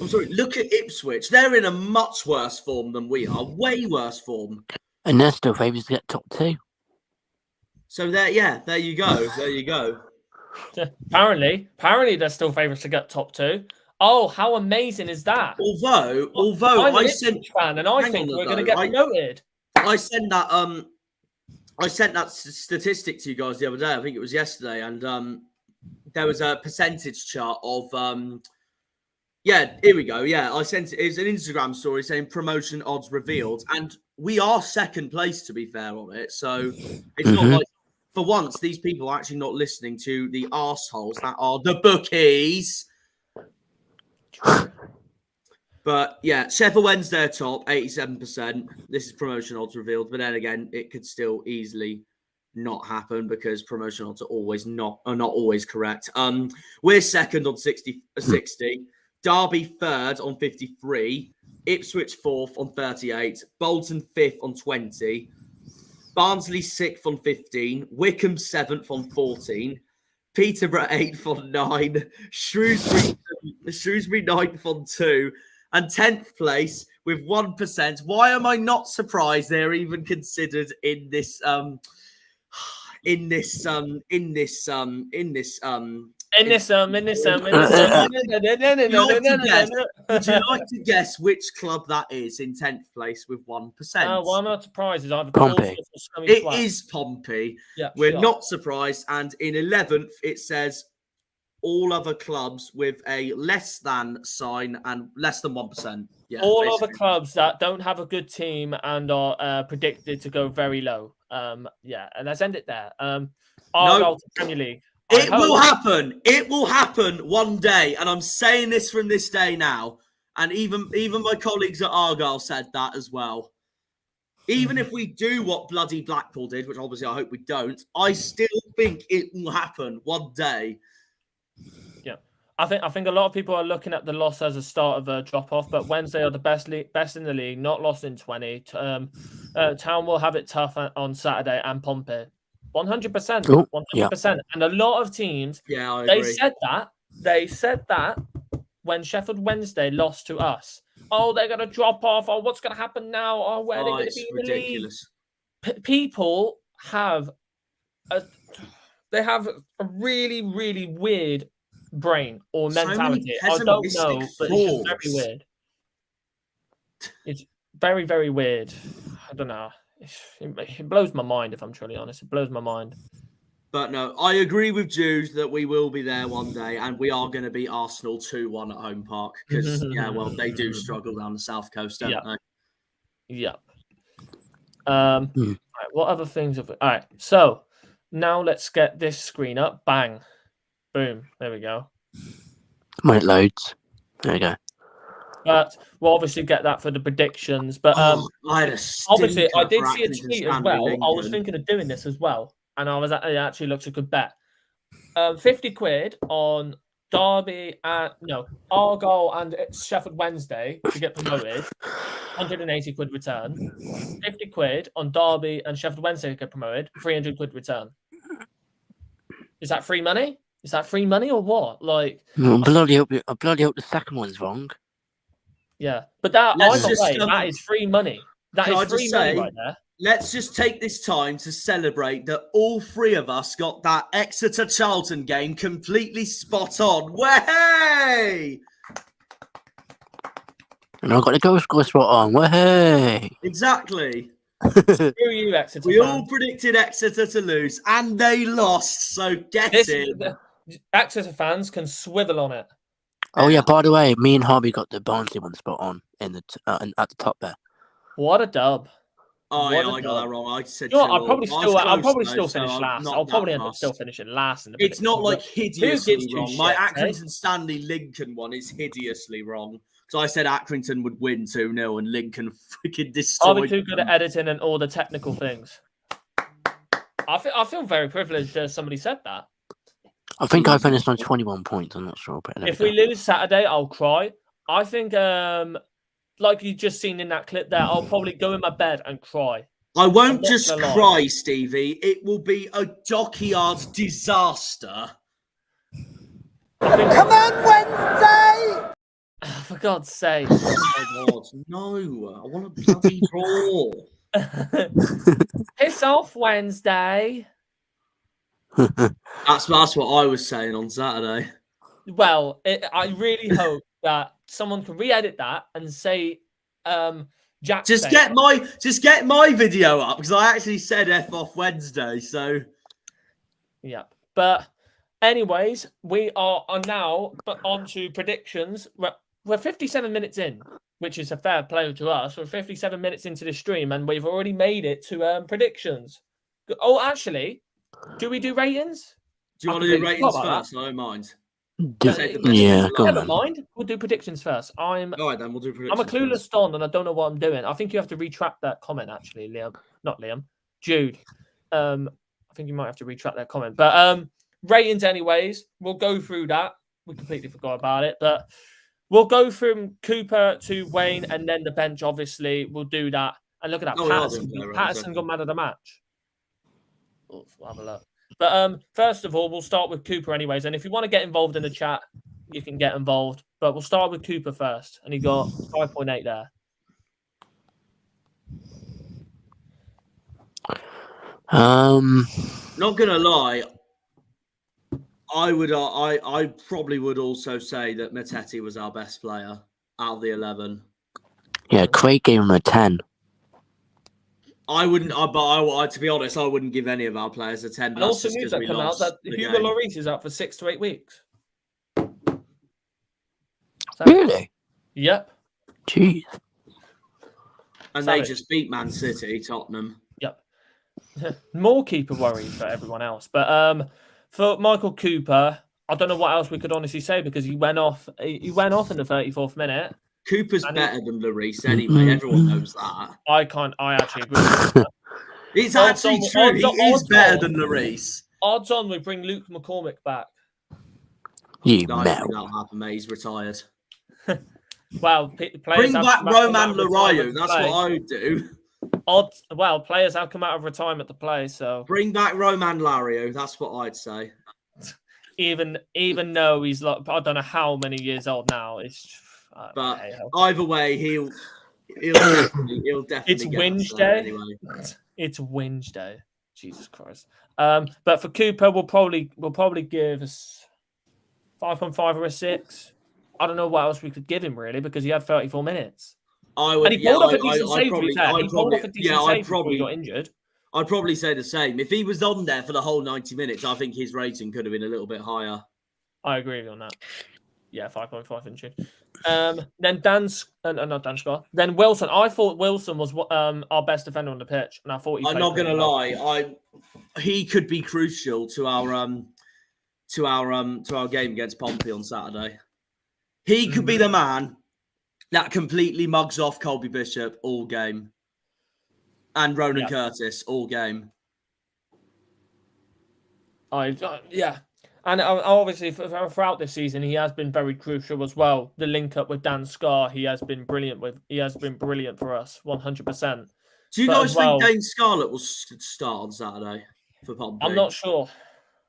sorry, look at Ipswich. They're in a much worse form than we are. Way worse form. And they're still favourites to get top 2. So there you go. Apparently they're still favourites to get top 2. Oh, how amazing is that? Although I'm an Ipswich fan and I think we're going to get promoted. I sent that statistic to you guys the other day. I think it was yesterday, and there was a percentage chart of here we go. Yeah, I sent it. It's an Instagram story saying promotion odds revealed, and we are second place to be fair on it. So it's not like for once these people are actually not listening to the arseholes that are the bookies. But yeah, Sheffield Wednesday are top 87%. This is promotion odds revealed, but then again, it could still easily not happen because promotion odds are not always correct. We're second on 60. Derby third on 53. Ipswich fourth on 38. Bolton fifth on 20. Barnsley 6th on 15, Wickham 7th on 14, Peterborough 8th on 9, Shrewsbury 9th on 2, and 10th place with 1%. Why am I not surprised they're even considered in this Would you like to guess which club that is in 10th place with 1%? Why not surprised is either Pompey. It is Pompey. Yeah, We're not surprised. And in 11th, it says all other clubs with a less than sign and less than 1%. Yeah, all basically. other clubs that don't have a good team and are predicted to go very low. Yeah, and let's end it there. Argyle to Premier League. It will happen. It will happen one day. And I'm saying this from this day now. And even my colleagues at Argyle said that as well. Even if we do what bloody Blackpool did, which obviously I hope we don't, I still think it will happen one day. Yeah. I think a lot of people are looking at the loss as a start of a drop-off, but Wednesday are the best in the league, not lost in 20. Town will have it tough on Saturday, and Pompey. 100%. 100%. Yeah. And a lot of teams, they said that when Sheffield Wednesday lost to us. Oh, they're going to drop off. Oh, what's going to happen now? Oh, where are they going to be in the ridiculous. League? People have a really, really weird brain or mentality. I don't know, but it's just very weird. It's very, very weird. I don't know. It blows my mind, if I'm truly honest. It blows my mind. But no, I agree with Jude that we will be there one day, and we are going to beat Arsenal 2-1 at home park because, they do struggle down the south coast, don't they? Yeah. All right, what other things have we... All right, so now let's get this screen up. Bang. Boom. There we go. Might loads. There we go. But we'll obviously get that for the predictions. But obviously, I did see a tweet as well. Lincoln. I was thinking of doing this as well. And it actually looks a good bet. 50 quid on Argyle and Sheffield Wednesday to get promoted. 180 quid return. 50 quid on Derby and Sheffield Wednesday to get promoted. 300 quid return. Is that free money? Is that free money or what? Like, I bloody hope the second one's wrong. Yeah, but that is free money. That is free money right there. Let's just take this time to celebrate that all three of us got that Exeter-Charlton game completely spot on. Way! And I got the goal score spot on. Way! Exactly. Screw you, Exeter. We all predicted Exeter to lose, and they lost. So Exeter fans can swivel on it. Oh yeah! By the way, me and Harvey got the Barnsley one spot on in the at the top there. What a dub! Oh yeah, I got that wrong. I said. I'll probably still finish last. I'll probably end up still finishing last. It's not like hideously wrong. My Accrington Stanley Lincoln one is hideously wrong. So I said Accrington would win 2-0 and Lincoln freaking destroyed. I'll be too good at editing and all the technical things. I feel very privileged that somebody said that. I think I finished on 21 points. I'm not sure. But if we lose Saturday, I'll cry. I think, like you just seen in that clip there, I'll probably go in my bed and cry. I won't just cry, Stevie. It will be a dockyard disaster. Come on, Wednesday! For God's sake. Oh, God. No, I want a bloody draw. Piss off, Wednesday. That's what I was saying on Saturday. Well, I really hope that someone can re-edit that and say, Jack. Just get my video up because I actually said F off Wednesday. So, yeah. But, anyways, we are now on to predictions. We're 57 minutes in, which is a fair play to us. We're 57 minutes into the stream, and we've already made it to predictions. Oh, actually, do we do ratings? Do you want to do ratings first? I don't mind. Yeah, go on. Never mind. We'll do predictions first. All right, then we'll do predictions. I'm a clueless Don, and I don't know what I'm doing. I think you have to retract that comment, actually, Liam. Not Liam. Jude. I think you might have to retract that comment. But ratings, anyways. We'll go through that. We completely forgot about it, but we'll go from Cooper to Wayne, and then the bench. Obviously, we'll do that. And look at that, Patterson got man of the match. We'll have a look. But first of all, we'll start with Cooper anyways. And if you want to get involved in the chat, you can get involved. But we'll start with Cooper first. And he got 5.8 there. Not gonna lie, I probably would also say that Mattetti was our best player out of the 11. Yeah, Craig gave him a 10. I wouldn't, but to be honest, I wouldn't give any of our players a 10. And also news that come out that Hugo Lloris is out for 6 to 8 weeks. Really? Yep. Jeez. And they just beat Man City, Tottenham. Yep. More keeper worry for everyone else. But for Michael Cooper, I don't know what else we could honestly say because he went off in the 34th minute. Cooper's better than Lloris anyway. Everyone knows that. I actually agree with that. It's actually true. He is better than Lloris. Odds on we bring Luke McCormick back. That'll happen, mate. He's retired. Well, bring back Roman Larayu. That's what I would do. Players have come out of retirement to play, so bring back Roman Larayu. That's what I'd say. Even though he's like, I don't know how many years old now. But either way, he'll definitely. It's Wednesday. Anyway. It's Wednesday. Jesus Christ. But for Cooper, we'll probably give us 5.5 or a 6. I don't know what else we could give him really because he had 34 minutes. And he pulled off a decent save. He pulled off a decent save before he got injured. I'd probably say the same. If he was on there for the whole 90 minutes, I think his rating could have been a little bit higher. I agree with you on that. Yeah, 5.5 inches. Then not Dan Scott. Then Wilson. I thought Wilson was our best defender on the pitch, and I thought I'm not gonna lie. He could be crucial to our game against Pompey on Saturday. He could be the man that completely mugs off Colby Bishop all game, and Ronan Curtis all game. Yeah. And obviously, throughout this season, he has been very crucial as well. The link up with Dan Scarr, he has been brilliant for us, 100%. Do you guys think Dane Scarlett will start on Saturday for Pompey? I'm not sure.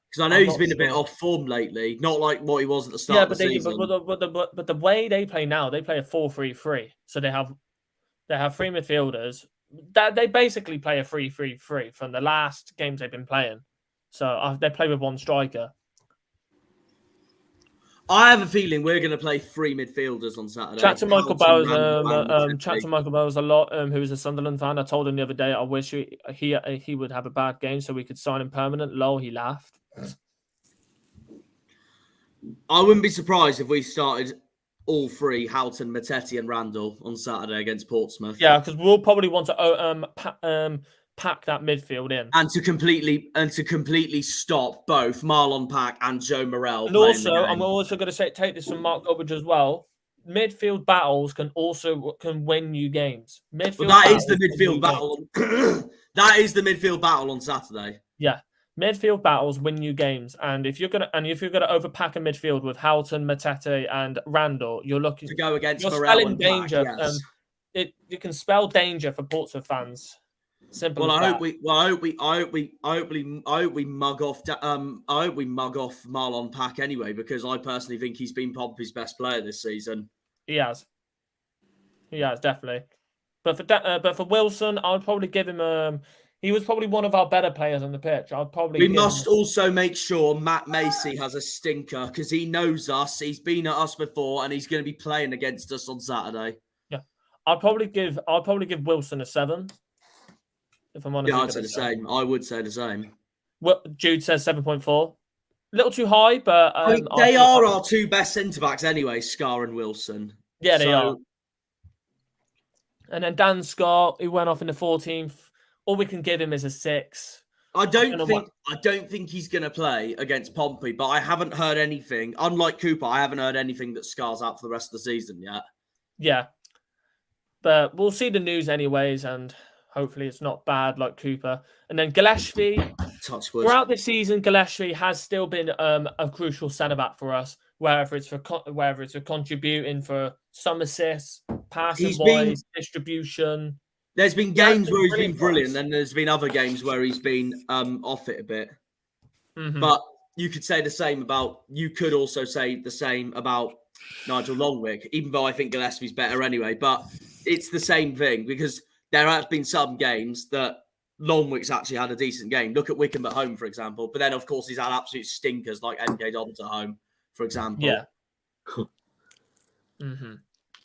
Because I know he's been a bit off form lately, not like what he was at the start of the season. But the way they play now, they play a 4-3-3. So they have 3 midfielders. They basically play a 3-3-3 from the last games they've been playing. So they play with 1 striker. I have a feeling we're going to play 3 midfielders on Saturday. Chat to Michael Bowers. Chat to Michael Bowers a lot. Who is a Sunderland fan. I told him the other day I wish he would have a bad game so we could sign him permanent. Lol, he laughed. I wouldn't be surprised if we started all 3, Houghton, Mattetti, and Randall on Saturday against Portsmouth. Yeah, because we'll probably want to pack that midfield in, and to completely stop both Marlon Pack and Joe Morel. And also, I'm also going to take this from Mark Gobbage as well. Midfield battles can win you games. That is the midfield battle. That is the midfield battle on Saturday. Yeah, midfield battles win you games, and if you're gonna overpack a midfield with Houghton, Matete, and Randall, you're looking to go against Morel. You're spelling danger. Pack, yes. You can spell danger for Portsmouth fans. Simple. Well, I hope we mug off. I hope we mug off Marlon Pack anyway, because I personally think he's been Pompey's best player this season. He has definitely. But for Wilson, I'd probably give him. He was probably one of our better players on the pitch. We must also make sure Matt Macy has a stinker because he knows us. He's been at us before, and he's going to be playing against us on Saturday. Yeah, I'd probably give Wilson a 7. If I'm honest, yeah, I'd say the same. I would say the same. Well, Jude says 7.4. A little too high, but they are our 2 best centre backs anyway, Scarr and Wilson. Yeah, they are. And then Dan Scott, who went off in the 14th. All we can give him is a 6. I don't think he's going to play against Pompey, but I haven't heard anything. Unlike Cooper, I haven't heard anything that Scar's out for the rest of the season yet. Yeah, but we'll see the news anyways, and hopefully it's not bad like Cooper. And then Gillespie. Throughout this season, Gillespie has still been a crucial centre-back for us, whether it's for contributing for some assists, passing-wise, distribution. There's been games where he's been brilliant, and there's been other games where he's been off it a bit. But you could say the same about. You could also say the same about Nigel Longwick, even though I think Gillespie's better anyway. But it's the same thing because there have been some games that Longwick's actually had a decent game. Look at Wickham at home, for example. But then, of course, he's had absolute stinkers like MK Dons at home, for example. Yeah.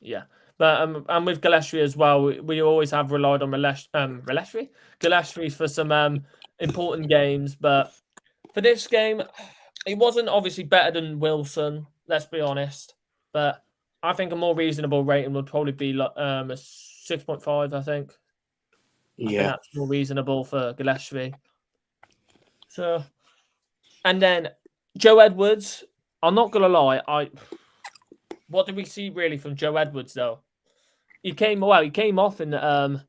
Yeah. But and with Gillespie as well, we always have relied on Gillespie for some important games. But for this game, he wasn't obviously better than Wilson. Let's be honest. But I think a more reasonable rating would probably be a 6.5. I think. I think that's more reasonable for Gillespie. So, and then Joe Edwards. I'm not gonna lie. What did we see really from Joe Edwards though? He came off in the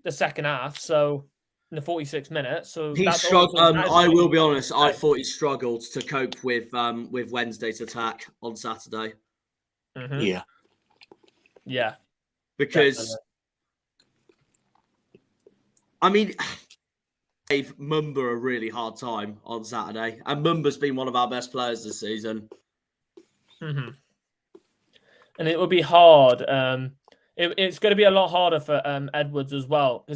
second half, so in the 46 minutes. So he struggled. I will be honest. I thought he struggled to cope with Wednesday's attack on Saturday. Yeah, because definitely. I mean, gave Mumba a really hard time on Saturday, and Mumba's been one of our best players this season. And it would be hard. It's going to be a lot harder for Edwards as well.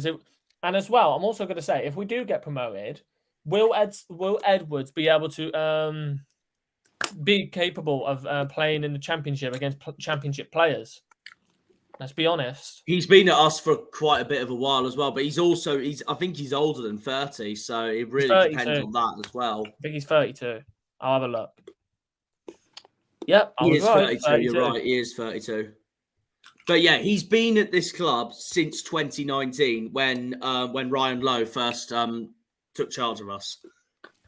And as well, I'm also going to say, if we do get promoted, will Edwards be able to be capable of playing in the Championship against Championship players? Let's be honest. He's been at us for quite a bit of a while as well, but I think he's older than 30, so it really depends on that as well. I think he's 32. I'll have a look. Yep, he is 32. You're right, he is 32. But yeah, he's been at this club since 2019 when Ryan Lowe first took charge of us.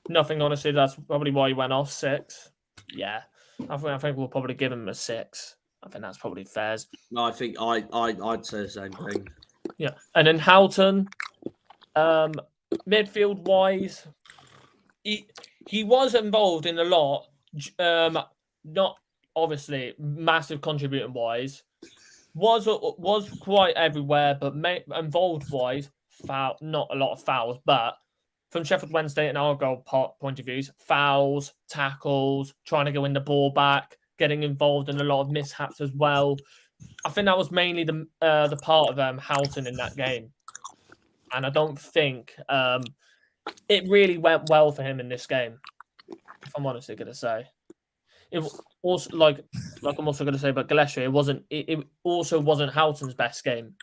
Nothing, honestly. That's probably why he went off 6. Yeah, I think we'll probably give him a 6. I think that's probably fair. No, I think I'd say the same thing. Yeah, and then Houghton, midfield wise, he was involved in a lot. Not obviously massive contributing wise. Was quite everywhere, but involved wise, not a lot of fouls. But from Sheffield Wednesday and Argyle point of views, fouls, tackles, trying to go in the ball back, getting involved in a lot of mishaps as well. I think that was mainly the part of Houghton in that game, and I don't think it really went well for him in this game. If I'm honestly going to say, it also like I'm also going to say, but Gillespie, it also wasn't Houghton's best game.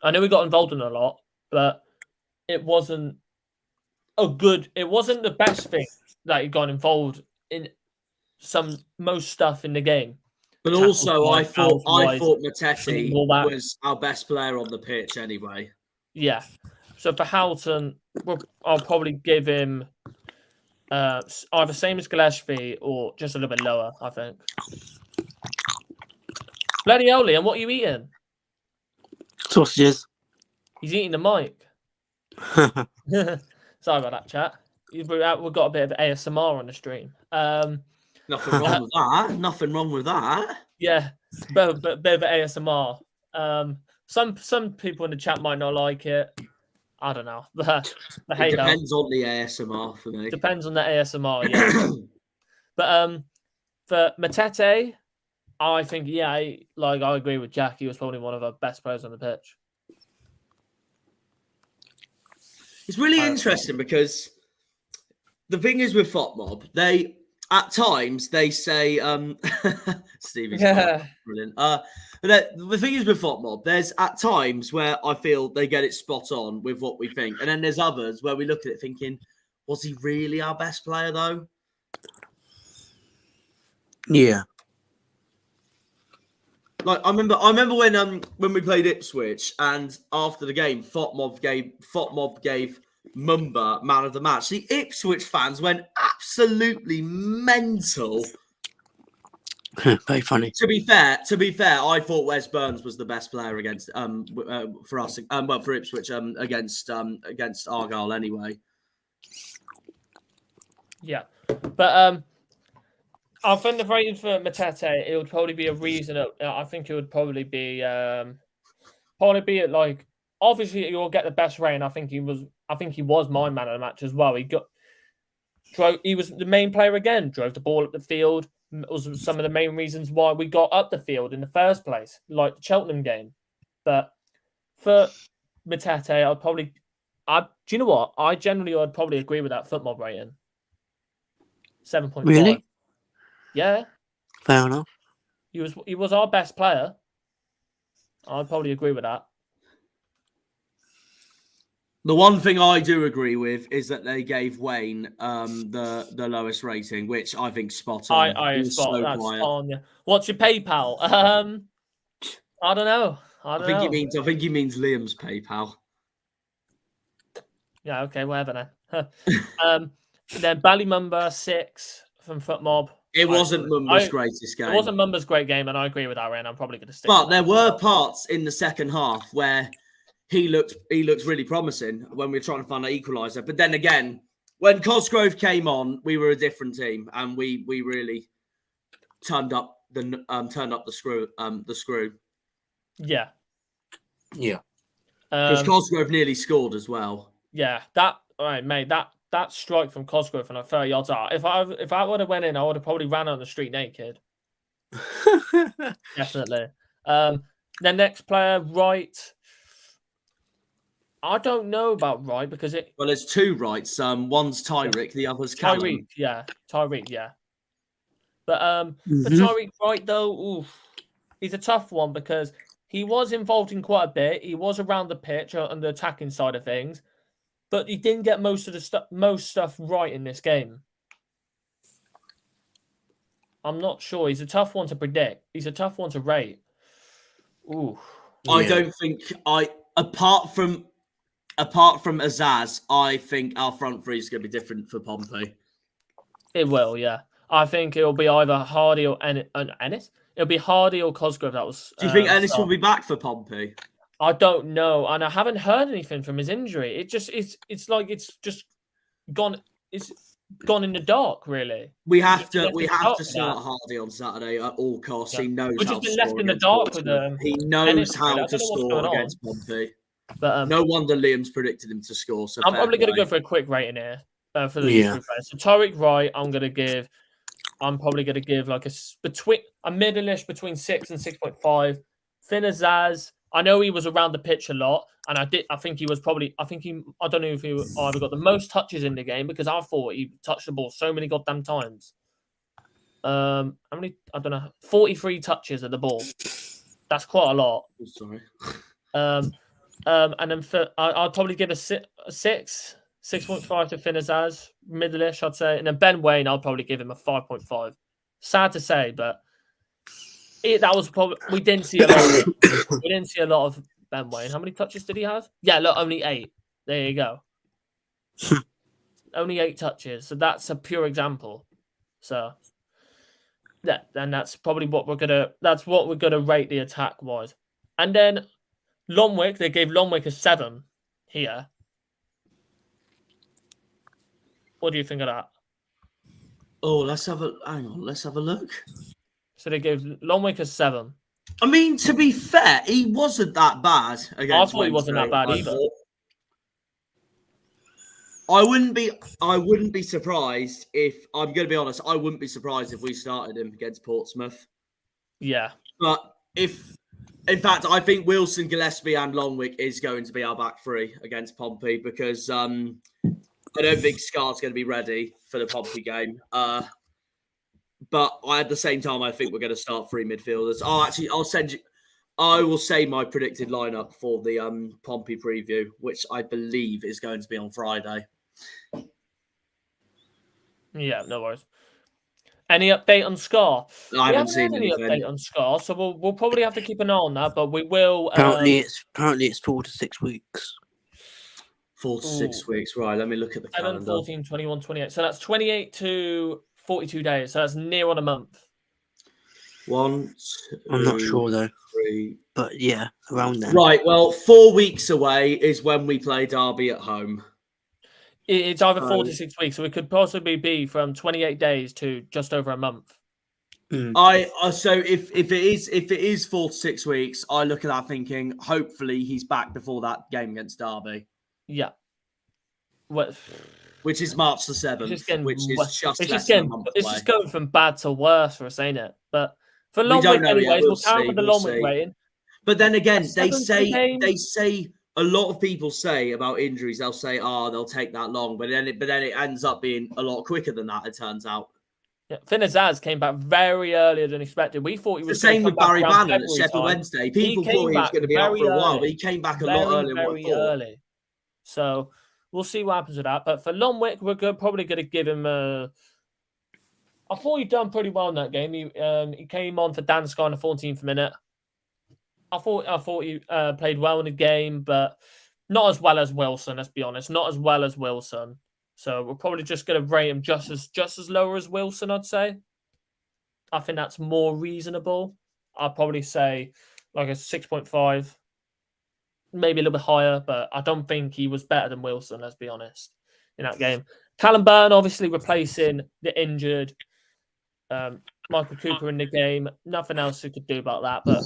I know he got involved in a lot, but it wasn't the best thing that he got involved in. Most stuff in the game, but also I thought Matete was our best player on the pitch anyway. Yeah, so for Houghton, I'll probably give him either same as Gillespie or just a little bit lower. I think. Bloody hell, Liam, what are you eating? Sausages. He's eating the mic. Sorry about that, chat. We've got a bit of ASMR on the stream. Nothing wrong with that. Nothing wrong with that. Yeah, bit of ASMR. Some people in the chat might not like it. I don't know. It depends on the ASMR for me. Depends on the ASMR, yeah. But for Matete, I think I agree with Jack. He was probably one of our best players on the pitch. It's really interesting because the thing is with FOTMob, at times they say Stevie's brilliant. But the thing is with FOTMob, there's at times where I feel they get it spot on with what we think, and then there's others where we look at it thinking, was he really our best player though? Yeah. Like I remember when we played Ipswich, and after the game, FOTMob gave Mumba man of the match. The Ipswich fans went absolutely mental. Very funny. To be fair, I thought Wes Burns was the best player against for us, for Ipswich against Argyle anyway. Yeah, but I think the rating for Matete, it would probably be a reason. I think it would probably be at like obviously you'll get the best rating. I think he was my man of the match as well. He was the main player again. Drove the ball up the field. Was some of the main reasons why we got up the field in the first place, like the Cheltenham game. But for Matete, do you know what? I generally would probably agree with that football rating. 7.5. Really? Yeah. Fair enough. He was our best player. I'd probably agree with that. The one thing I do agree with is that they gave Wayne the lowest rating, which I think spot on. That's spot on. Yeah. What's your PayPal? I don't know. I think he means Liam's PayPal. Yeah. Okay. Whatever then. Then Ballymumba 6 from FootMob. It wasn't Mumba's greatest game. It wasn't Mumba's great game, and I agree with that, Ryan. I'm probably going to stick. But there were parts in the second half where he looked really promising when we were trying to find an equaliser. But then again, when Cosgrove came on, we were a different team, and we really turned up the screw. Yeah. Yeah. Because Cosgrove nearly scored as well. Yeah. All right, mate. That strike from Cosgrove from 30 yards out. If I would have went in, I would have probably ran on the street naked. Definitely. The next player, Wright. I don't know about Wright because there's two Wrights. One's Tyreek, the other's Callum. Tyreek, yeah. But for Tyreek Wright though, he's a tough one because he was involved in quite a bit. He was around the pitch on the attacking side of things. But he didn't get most stuff right in this game. I'm not sure. He's a tough one to predict. He's a tough one to rate. Ooh. I don't think apart from Azaz, I think our front three is going to be different for Pompey. It will, yeah. I think it'll be either Hardy or Ennis. It'll be Hardy or Cosgrove. Do you think Ennis will be back for Pompey? I don't know, and I haven't heard anything from his injury. It's like it's just gone. It's gone in the dark, really. We have to start Hardy on Saturday at all costs. Yeah. He knows We've how just to been score left in the dark with He knows how to score against Pompey. But no wonder Liam's predicted him to score. So I'm probably going to go for a quick rating here for the players. So Tyreek Wright, I'm probably going to give like a middle-ish between 6 and 6.5. Finn Azaz. I know he was around the pitch a lot, and I don't know if he either got the most touches in the game because I thought he touched the ball so many goddamn times. How many? I don't know. 43 touches at the ball. That's quite a lot. Oh, sorry. And then I'll probably give a 6.5 to Finn Azaz, middle-ish, I'd say. And then Ben Wayne, I'll probably give him a 5.5. Sad to say, but that was probably we didn't see a lot of Ben Wayne. How many touches did he have? Yeah, look, only 8. There you go. Only 8 touches. So that's a pure example. So yeah, and that's probably what we're gonna rate the attack wise. And then Longwick, they gave Longwick a 7 here. What do you think of that? Oh, let's have a look. So they gave Longwick a 7. I mean, to be fair, he wasn't that bad. I thought he wasn't that bad either. I wouldn't be surprised if I'm going to be honest. I wouldn't be surprised if we started him against Portsmouth. Yeah, but in fact, I think Wilson, Gillespie, and Longwick is going to be our back three against Pompey because I don't think Scar's going to be ready for the Pompey game. But at the same time, I think we're going to start 3 midfielders. I will say my predicted lineup for the Pompey preview, which I believe is going to be on Friday. Yeah, no worries. Any update on Scar? I haven't seen any update on Scar, so we'll probably have to keep an eye on that. But we will. Apparently, it's 4 to 6 weeks. 4 to 6 weeks, right? Let me look at the calendar. 7, 14, 21, 28. So that's 28 to 42 days. So that's near on a month. 1, 2, I'm not sure though. 3. But yeah, around then. Right. Well, 4 weeks away is when we play Derby at home. It's either 4 to 6 weeks, so it could possibly be from 28 days to just over a month. So if it is 4 to 6 weeks, I look at that thinking hopefully he's back before that game against Derby. Yeah. What? Which is March the 7th, which is just less than a month away. It's just going from bad to worse for us, ain't it? But for long week anyways, we'll carry with the long week rating. But then again, they say a lot of people say about injuries, they'll say, they'll take that long, but then it ends up being a lot quicker than that, it turns out. Yeah, Finazaz came back very earlier than expected. We thought he was the same with Barry Bannon at Sheffield Wednesday. People thought he was going to be out for a while, but he came back a lot earlier than we thought. So we'll see what happens with that. But for Lonwick, we're probably going to give him a... I thought he'd done pretty well in that game. He came on for Danskar in the 14th minute. I thought he played well in the game, but not as well as Wilson, let's be honest. Not as well as Wilson. So we're probably just going to rate him just as lower as Wilson, I'd say. I think that's more reasonable. I'd probably say like a 6.5, maybe a little bit higher, but I don't think he was better than Wilson, let's be honest, in that game. Callum Burton obviously replacing the injured Michael Cooper in the game. Nothing else he could do about that. But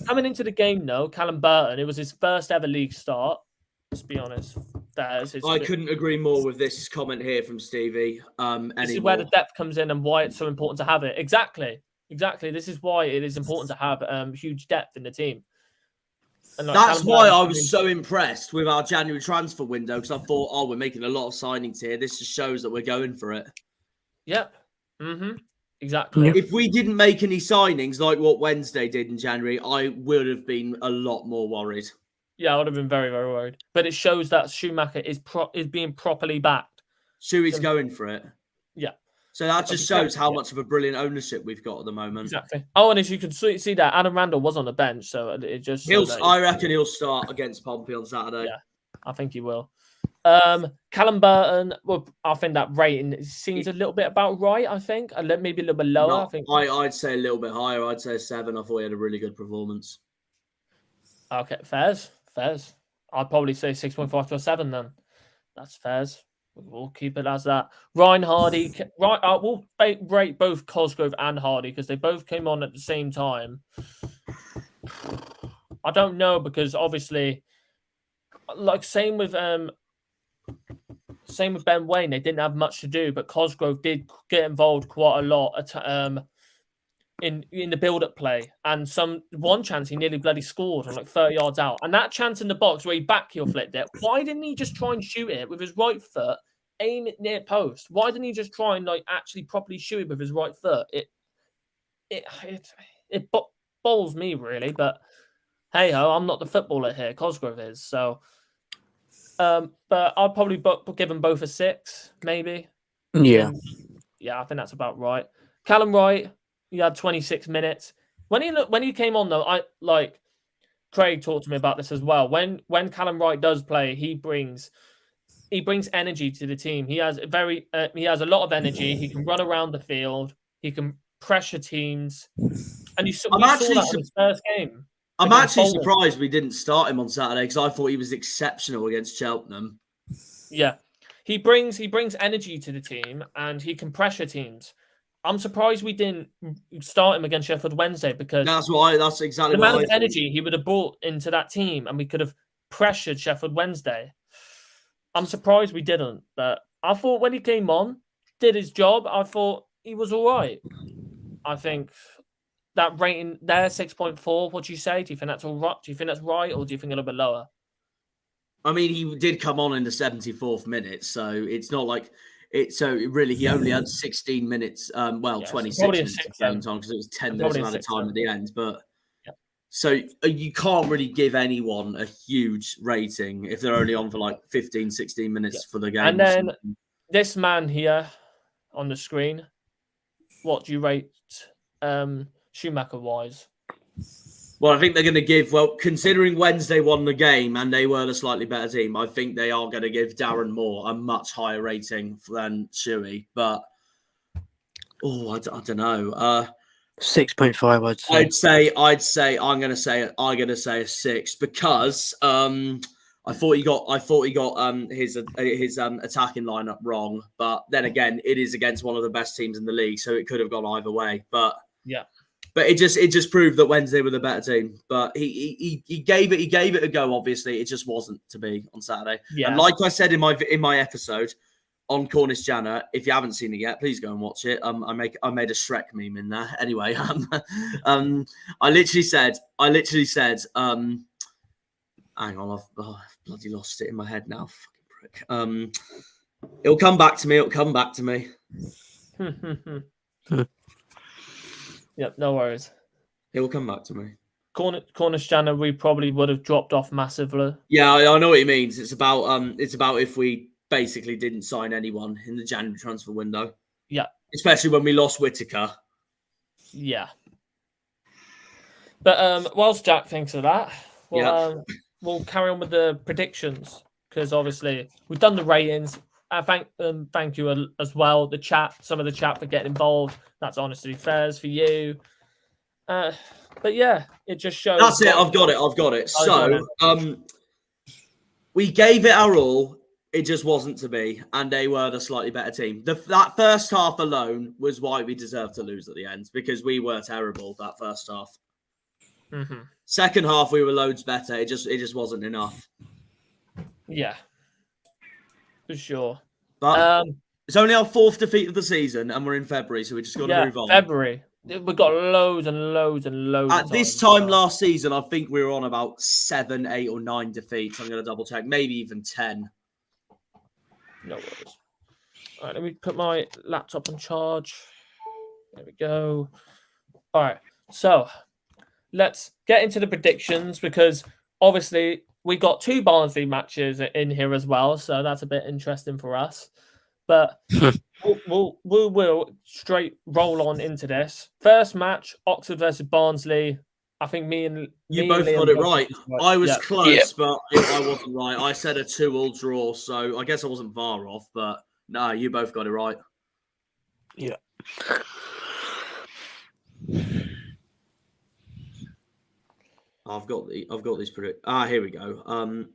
coming into the game, though, Callum Burton, it was his first ever league start. Let's be honest. I couldn't agree more with this comment here from Stevie. This is where the depth comes in and why it's so important to have it. Exactly. This is why it is important to have huge depth in the team. And that's why I was so impressed with our January transfer window, because I thought, we're making a lot of signings here. This just shows that we're going for it. Yep. Exactly. If we didn't make any signings like what Wednesday did in January, I would have been a lot more worried. Yeah, I would have been very, very worried. But it shows that Schumacher is being properly backed. Shuey's going for it. Yeah. So that just shows how much of a brilliant ownership we've got at the moment. Exactly. Oh, and as you can see that Adam Randall was on the bench, so it just... I reckon he'll start against Pompey on Saturday. Yeah, I think he will. Callum Burton, well, I think that rating seems a little bit about right, I think. Maybe a little bit lower. I'd say a little bit higher. I'd say a 7. I thought he had a really good performance. Okay, fairs. I'd probably say 6.5 to a 7 then. That's fairs. We'll keep it as that. Ryan Hardy. We'll rate both Cosgrove and Hardy because they both came on at the same time. I don't know because obviously, like same with Ben Waine, they didn't have much to do, but Cosgrove did get involved quite a lot in the build-up play, and one chance he nearly bloody scored on like 30 yards out, and that chance in the box where he backheel flipped it. Why didn't he just try and shoot it with his right foot, aim it near post? Why didn't he just try and like actually properly shoot it with his right foot? It bowls me really, but hey ho, I'm not the footballer here. Cosgrove is so. But I'll probably give them both a 6, maybe. Yeah, I think that's about right. Callum Wright. He had 26 minutes. When he came on though, Craig talked to me about this as well. When Callum Wright does play, he brings energy to the team. He has a lot of energy. He can run around the field. He can pressure teams. And you saw that in his first game. I'm actually surprised we didn't start him on Saturday because I thought he was exceptional against Cheltenham. Yeah, he brings energy to the team and he can pressure teams. I'm surprised we didn't start him against Sheffield Wednesday because that's exactly the amount of energy he would have brought into that team and we could have pressured Sheffield Wednesday. I'm surprised we didn't, but I thought when he came on, did his job, I thought he was all right. I think that rating there, 6.4, what do you say? Do you think that's all right? Do you think that's right or do you think a little bit lower? I mean, he did come on in the 74th minute, so it's not like... he only had 16 minutes, 26 minutes of game time because it was 10 minutes amount of time at the end. But so you can't really give anyone a huge rating if they're only on for like 15, 16 minutes for the game. And then this man here on the screen, what do you rate Schumacher-wise? Well, I think they're going to give, considering Wednesday won the game and they were the slightly better team, I think they are going to give Darren Moore a much higher rating than Shuey. But, I don't know. 6.5, I'd say I'm going to say a 6 because I thought he got his attacking lineup wrong. But then again, it is against one of the best teams in the league, so it could have gone either way. But Yeah. But it just proved that Wednesday were the better team. But he gave it a go. Obviously, it just wasn't to be on Saturday. Yeah. And like I said in my episode on Cornish Jana, if you haven't seen it yet, please go and watch it. I made a Shrek meme in there. Anyway, I literally said, hang on, I've bloody lost it in my head now. Fucking prick. It'll come back to me. Yep, no worries. It will come back to me. Cornish Jana, we probably would have dropped off massively. Yeah, I know what he means. It's about if we basically didn't sign anyone in the January transfer window. Yeah. Especially when we lost Whittaker. Yeah. But whilst Jack thinks of that, we'll carry on with the predictions, because obviously we've done the ratings. Thank you as well, some of the chat for getting involved. That's honestly fairs for you. But yeah, it just shows. That's it. I've got it. So we gave it our all. It just wasn't to be, and they were the slightly better team. That first half alone was why we deserved to lose at the end, because we were terrible that first half. Mm-hmm. Second half, we were loads better. It just wasn't enough. Yeah, for sure. But it's only our 4th defeat of the season, and we're in February, so we just got to move on. February. We've got loads and loads and loads. At this time last season, I think we were on about 7, 8, or 9 defeats. I'm going to double check, maybe even 10. No worries. All right, let me put my laptop on charge. There we go. All right, so let's get into the predictions, because obviously we got 2 Barnsley matches in here as well, so that's a bit interesting for us. But we'll straight roll on into this. First match, Oxford versus Barnsley. I think you both got it right. I was close, but I wasn't right. I said a 2-2 draw, so I guess I wasn't far off. But no, you both got it right. Yeah. I've got these predict. Here we go.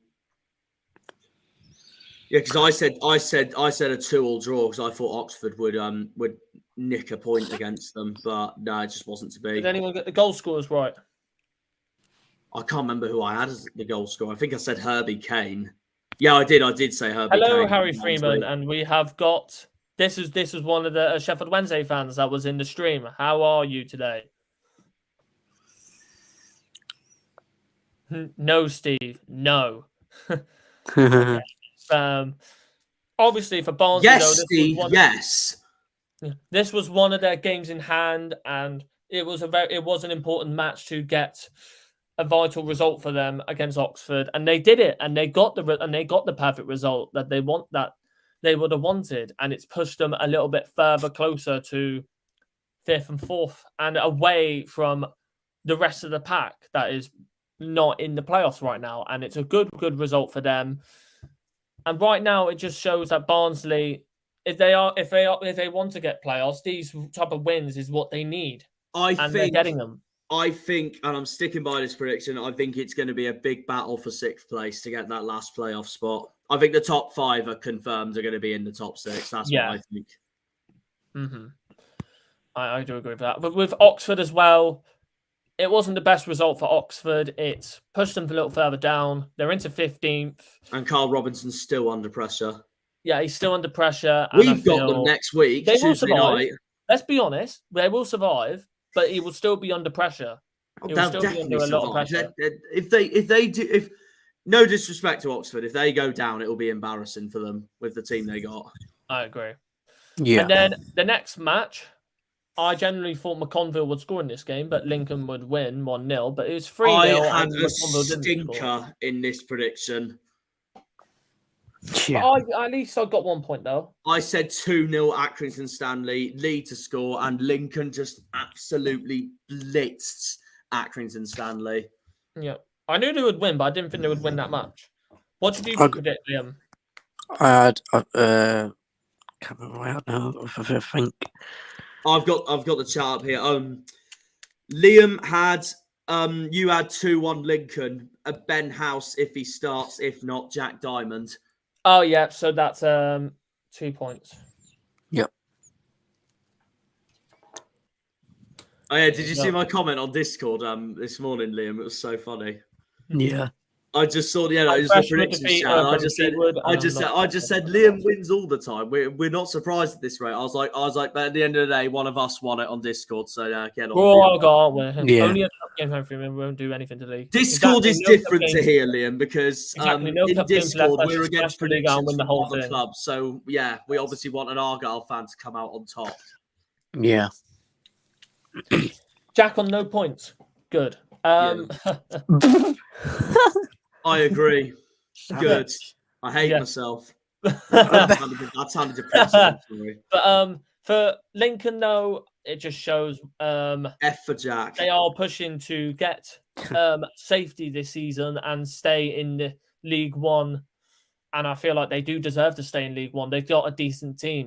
Yeah, because I said a 2-2 draw, because I thought Oxford would nick a point against them, but no, it just wasn't to be. Did anyone get the goal scorers right? I can't remember who I had as the goal scorer. I think I said Herbie Kane. Yeah, I did say Herbie Kane. Hello, Harry Freeman, and we have got this is one of the Sheffield Wednesday fans that was in the stream. How are you today? No, Steve. No. Obviously for Barnsley, yes, Steve. This was one of their games in hand, and it was an important match to get a vital result for them against Oxford, and they did it, and they got the perfect result that they would have wanted, and it's pushed them a little bit further closer to 5th and 4th, and away from the rest of the pack that is not in the playoffs right now, and it's a good result for them. And right now, it just shows that Barnsley, if they want to get playoffs, these type of wins is what they need. They're getting them. I think, and I'm sticking by this prediction, I think it's going to be a big battle for 6th place to get that last playoff spot. I think the top 5 are confirmed are going to be in the top 6. That's what I think. Mm-hmm. I do agree with that. But with Oxford as well, it wasn't the best result for Oxford. It pushed them a little further down. They're into 15th. And Carl Robinson's still under pressure. Yeah, he's still under pressure. We've got them next week. They will Tuesday survive. night. Let's be honest. They will survive, but he will still be under pressure. He will still be under a lot of pressure. If no disrespect to Oxford, if they go down, it will be embarrassing for them with the team they got. I agree. Yeah. And then the next match, I generally thought McConville would score in this game, but Lincoln would win 1-0. But it was 3-0. I had a stinker in this prediction. Yeah. But at least I got 1 point, though. I said 2-0 Accrington Stanley, Lee to score, and Lincoln just absolutely blitzed Accrington Stanley. Yeah. I knew they would win, but I didn't think they would win that much. What did you predict, Liam? I had, can't remember right now, I think. I've got the chart up here. Liam had you had 2-1 Lincoln. Ben House if he starts, if not Jack Diamond. Oh yeah, so that's 2 points. Yep. Oh yeah, did you see my comment on Discord this morning, Liam? It was so funny. Yeah. I just saw the predictions chat. And I just said, Liam wins all the time. We're not surprised at this rate. I was like, but at the end of the day, one of us won it on Discord. So get on. Aren't we? Yeah. Only a cup game home for him. We won't do anything to league. Discord is different to here, Liam, because in Discord we're against predictions from other clubs. So yeah, we obviously want an Argyle fan to come out on top. Yeah. Jack on no points. Good. I agree. Good. I hate myself. That sounded depressing. But for Lincoln, though, it just shows F for Jack. They are pushing to get safety this season and stay in the League One. And I feel like they do deserve to stay in League One. They've got a decent team.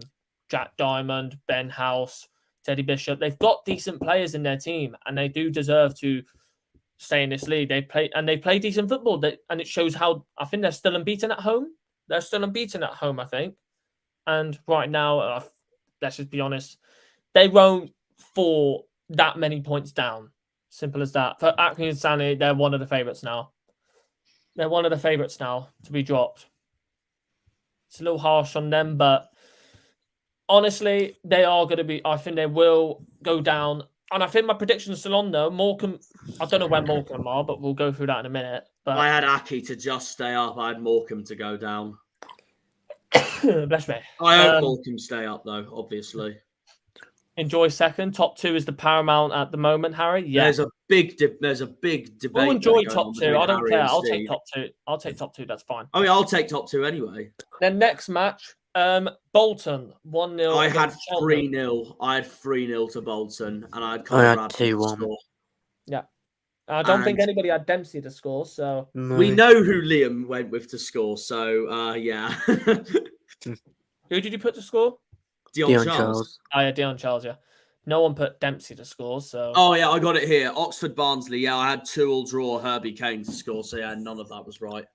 Jack Diamond, Ben House, Teddy Bishop. They've got decent players in their team, and they do deserve to stay in this league. They play decent football, and it shows how I think they're still unbeaten at home. They're still unbeaten at home, I think. And right now, let's just be honest, they won't fall that many points down. Simple as that. For Acme and Stanley, they're one of the favourites now. They're one of the favourites now to be dropped. It's a little harsh on them, but honestly, they are going to be. I think they will go down. And I think my prediction is still on, though. Morecambe, I don't know where Morecambe are, but we'll go through that in a minute. But I had Aki to just stay up. I had Morecambe to go down. Bless me. I hope Morecambe stay up, though, obviously. Enjoy second. Top two is the paramount at the moment, Harry. Yeah. There's a big debate. We'll enjoy top two. I don't care. I'll take top two. I'll take top two. That's fine. I mean, I'll take top two anyway. Then next match, Bolton 1-0. I had 3-0. I had 3-0 to Bolton, and I had 2-1. Yeah. I don't think anybody had Dempsey to score, so we know who Liam went with to score. So yeah. Who did you put to score? Dion Charles. Oh yeah, Dion Charles. Yeah. No one put Dempsey to score, so. Oh yeah, I got it here. Oxford Barnsley. Yeah, I had 2-2 draw Herbie Kane to score. So yeah, none of that was right.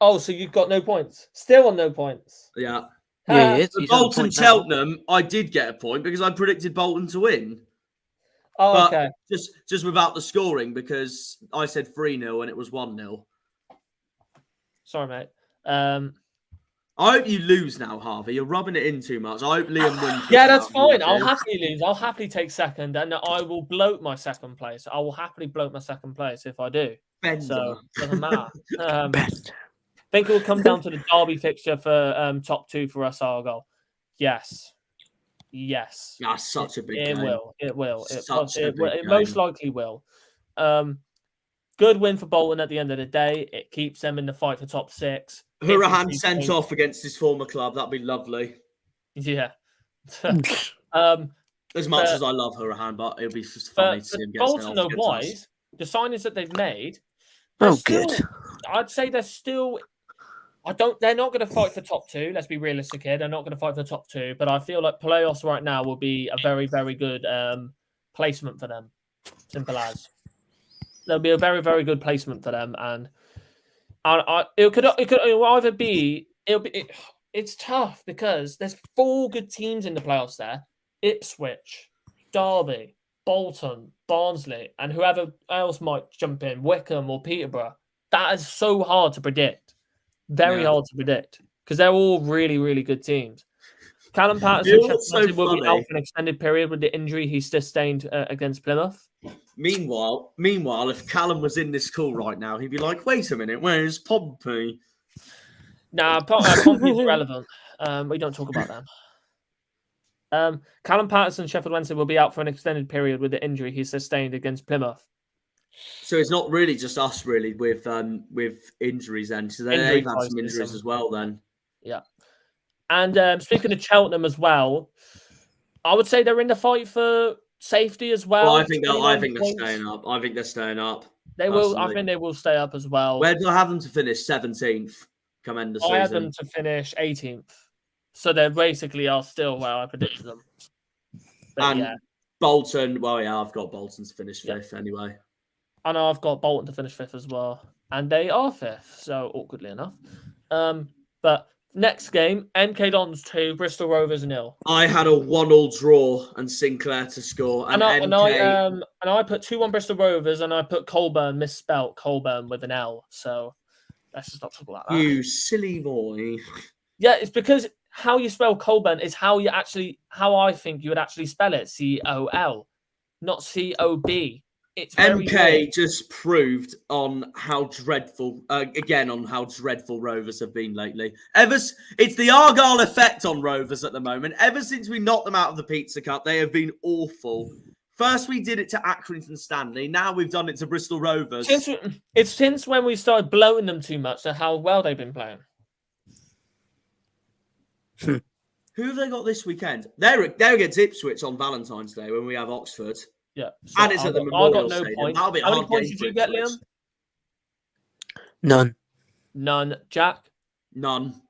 Oh, so you've got no points. Still on no points. Yeah. Yeah, Bolton Cheltenham, I did get a point because I predicted Bolton to win. Oh, but okay. Just without the scoring because I said 3-0 and it was 1-0. Sorry, mate. I hope you lose now, Harvey. You're rubbing it in too much. I hope Liam wins. Yeah, that's fine. I'll happily lose. I'll happily take second, and I will bloat my second place. I will happily bloat my second place if I do. Bender. So it doesn't matter. I think it will come down to the derby fixture for top two for us, Argyle. Yes. That's such a big game. It will. It most likely will. Good win for Bolton at the end of the day. It keeps them in the fight for top six. Hurahan sent off against his former club. That'd be lovely. Yeah. As much as I love Hurahan, but it'll be just funny to see him get Bolton sent off. wise, the signings that they've made. Good. I'd say they're still. They're not going to fight for top two. Let's be realistic here. They're not going to fight for top two. But I feel like playoffs right now will be a very, very good placement for them. Simple as. There'll be a very, very good placement for them, and it'll either be. It's tough because there's 4 good teams in the playoffs there: Ipswich, Derby, Bolton, Barnsley, and whoever else might jump in, Wickham or Peterborough. That is so hard to predict. Very hard to predict because they're all really, really good teams. Callum Patterson will be out for an extended period with the injury he sustained against Plymouth. Meanwhile, if Callum was in this call right now, he'd be like, "Wait a minute, where's Pompey?" Nah, Pompey's irrelevant. We don't talk about them. Callum Patterson, Sheffield Wednesday, will be out for an extended period with the injury he sustained against Plymouth. So it's not really just us, really, with injuries then. So they've had some injuries as well then. Yeah. And speaking of Cheltenham as well, I would say they're in the fight for safety as well. I think they're staying up. I think they're staying up. They will. I think they will stay up as well. Where do I have them to finish? 17th. Come end the season. I had them to finish 18th. So they basically are still where I predicted them. But Bolton. Well, yeah, I've got Bolton to finish 5th anyway. I know I've got Bolton to finish 5th as well. And they are 5th, so awkwardly enough. But Next game, MK Dons 2, Bristol Rovers 0. I had a 1-1 draw and Sinclair to score. And I put 2-1 Bristol Rovers, and I put Colburn misspelt Colburn with an L. So let's just not talk about that. You silly boy. Yeah, it's because how you spell Colburn is how I think you would actually spell it. COL, not COB. It's MK weird. just proved on how dreadful, on how dreadful Rovers have been lately. It's the Argyle effect on Rovers at the moment. Ever since we knocked them out of the Pizza Cup, they have been awful. First, we did it to Accrington Stanley. Now we've done it to Bristol Rovers. Since when we started bloating them too much to how well they've been playing. Who have they got this weekend? They're against Ipswich on Valentine's Day when we have Oxford. Yeah, so and it's at the Memorial I got no Stadium. points. That'll be a How many hard points game did you for get, Ipswich. Liam? None. Jack? None.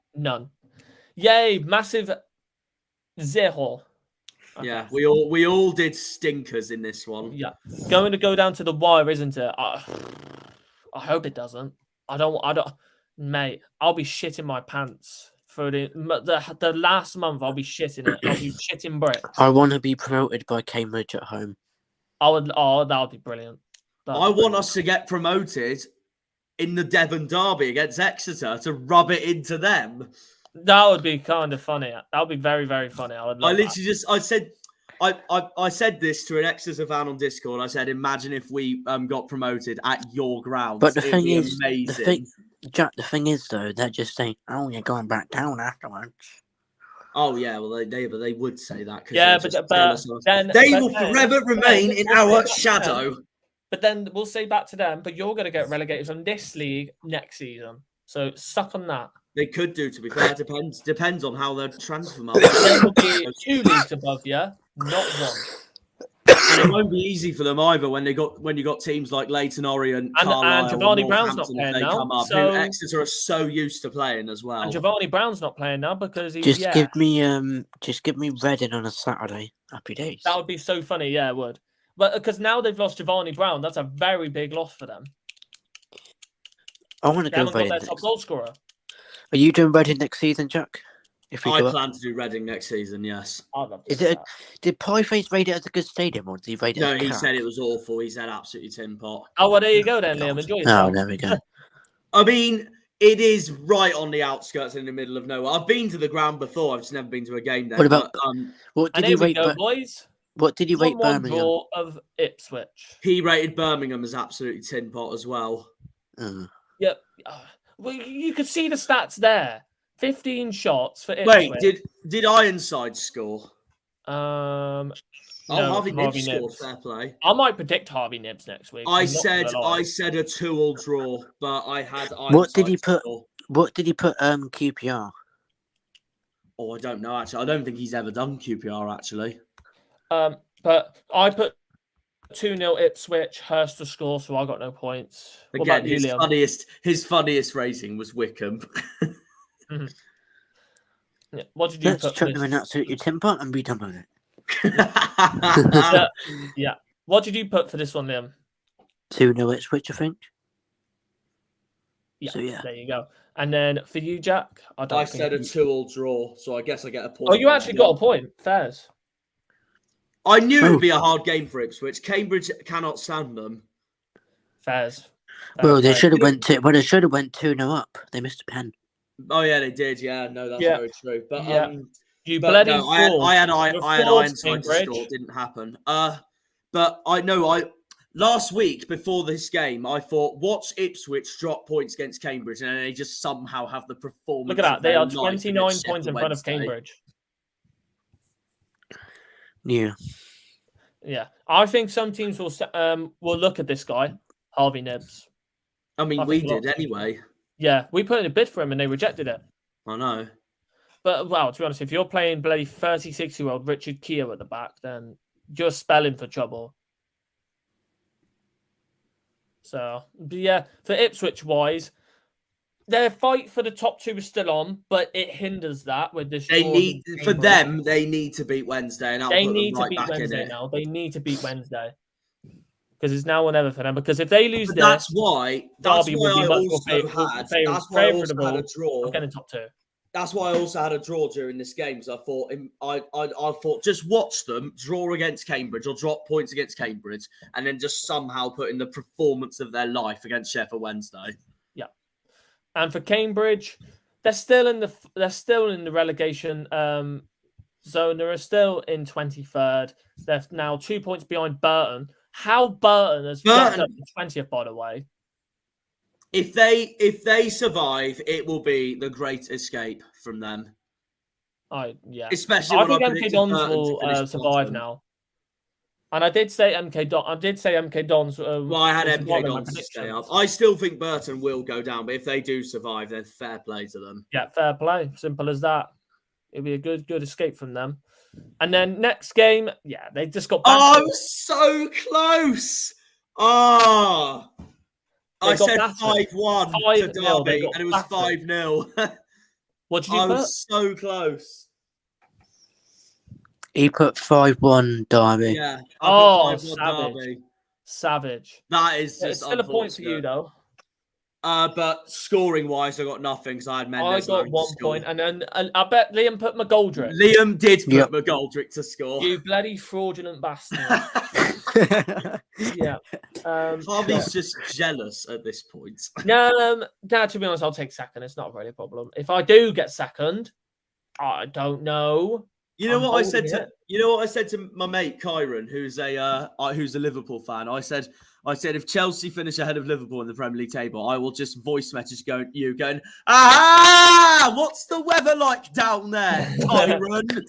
Yay, massive 0. Okay. Yeah, we all did stinkers in this one. Yeah, going to go down to the wire, isn't it? I hope it doesn't. I don't, mate. I'll be shitting my pants for the last month. I'll be shitting it. I'll be shitting bricks. I want to be promoted by Cambridge at home. That would be brilliant. I want us to get promoted in the Devon derby against Exeter to rub it into them. That would be kind of funny. That would be very, very funny. I said this to an Exeter fan on Discord. I said, imagine if we got promoted at your grounds. But the thing is, amazing. Jack, the thing is though, they're just saying, "Oh, you're going back down afterwards." Oh yeah, well they would say that. Yeah, but they will forever remain in our shadow. But then we'll say back to them, but you're going to get relegated from this league next season. So suck on that. They could do, to be fair. Depends on how their transfer market. There will be 2 leagues above you, not 1. And it won't be easy for them either when you got teams like Leyton Orient, Carlisle, and Giovanni Brown's not playing now. So Exeter are so used to playing as well. And Giovanni Brown's not playing now because he's give me Reading on a Saturday. Happy days. That would be so funny. Yeah, it would. But because now they've lost Giovanni Brown, that's a very big loss for them. I want to go Reading. Their top goal scorer. Are you doing Reading next season, Jack? I plan to do Reading next season, yes. Did Pieface rate it as a good stadium, or did he rate it as a he said it was awful. He said absolutely tin pot. Oh, well, there you go then, Liam. Enjoy yourself. Oh, there we go. I mean, it is right on the outskirts in the middle of nowhere. I've been to the ground before. I've just never been to a game there. What about what did he rate? Boys. What did he rate Birmingham? Draw of Ipswich. He rated Birmingham as absolutely tin pot as well. Yep. Well, you could see the stats there. 15 shots for Ipswich. Wait, did Ironside score? No, Harvey Nibs scored. Fair play. I might predict Harvey Nibs next week. I said a 2-2 draw, but I had Ironside. What did he put? What did he put? QPR. Oh, I don't know actually. I don't think he's ever done QPR actually. But I put 2-0 Ipswich, Hurst to score, so I got no points. Again, his funniest rating was Wickham. Mm-hmm. Yeah. What did you put? Let's chuck them in absolutely timber and be done with it. Yeah. What did you put for this one, Liam? 2-0 Ipswich, I think. Yeah. So, yeah. There you go. And then for you, Jack, I said a 2-2 draw, so I guess I get a point. Oh, you actually got a point. Fairs. I knew it would be a hard game for Ipswich. Cambridge cannot stand them. Fairs. Well, they should have went 2-0 up. They missed a pen. Oh yeah, they did. Yeah, no, that's very true. But you bloody fool. I had Ironside to score. It didn't happen. But I know last week before this game, I thought, watch Ipswich drop points against Cambridge, and they just somehow have the performance. Look at that. They are 29 points in front of Cambridge. Yeah. Yeah. I think some teams will look at this guy, Harvey Nibs. I mean, we did anyway. Yeah, we put in a bid for him and they rejected it. I know. But, well, to be honest, if you're playing bloody 36-year-old Richard Keogh at the back, then you're spelling for trouble. So, but yeah, for Ipswich-wise, their fight for the top 2 is still on, but it hinders that with this. They need to beat Wednesday, and they need to beat Wednesday now. They need to beat Wednesday because it's now or never for them. Because if they lose this, that's why Derby would be much more had a draw. I'm getting top 2. That's why I also had a draw during this game, because I thought just watch them draw against Cambridge or drop points against Cambridge, and then just somehow put in the performance of their life against Sheffield Wednesday. Yeah, and for Cambridge, they're still in the relegation zone. They're still in 23rd. They're now 2 points behind Burton. How Burton has jumped up to 20th, by the way. If they survive, it will be the great escape from them. Yeah. Especially I when think MK Dons will survive bottom. now. And I did say MK Dons. Well, I had MK Dons to stay up. I still think Burton will go down, but if they do survive, then fair play to them. Yeah, fair play. Simple as that. It'll be a good escape from them. And then next game, yeah, they just got back. Oh, I was so close. Oh. I said 5-1 to Derby, and it was 5-0. What did you put? I was so close. He put 5-1 Derby. Yeah. Oh, savage. Derby. Savage. That is just it's still a point for you, though. But scoring-wise, I got nothing because I had Mendes. I got 1 point, and then I bet Liam put McGoldrick. Liam did put McGoldrick to score. You bloody fraudulent bastard. Yeah. Harvey's just jealous at this point. No, to be honest, I'll take second. It's not really a problem. If I do get second, I don't know. You know what I said to my mate Kyron, who's a Liverpool fan. I said if Chelsea finish ahead of Liverpool in the Premier League table, I will just voice message going, what's the weather like down there, Kyron?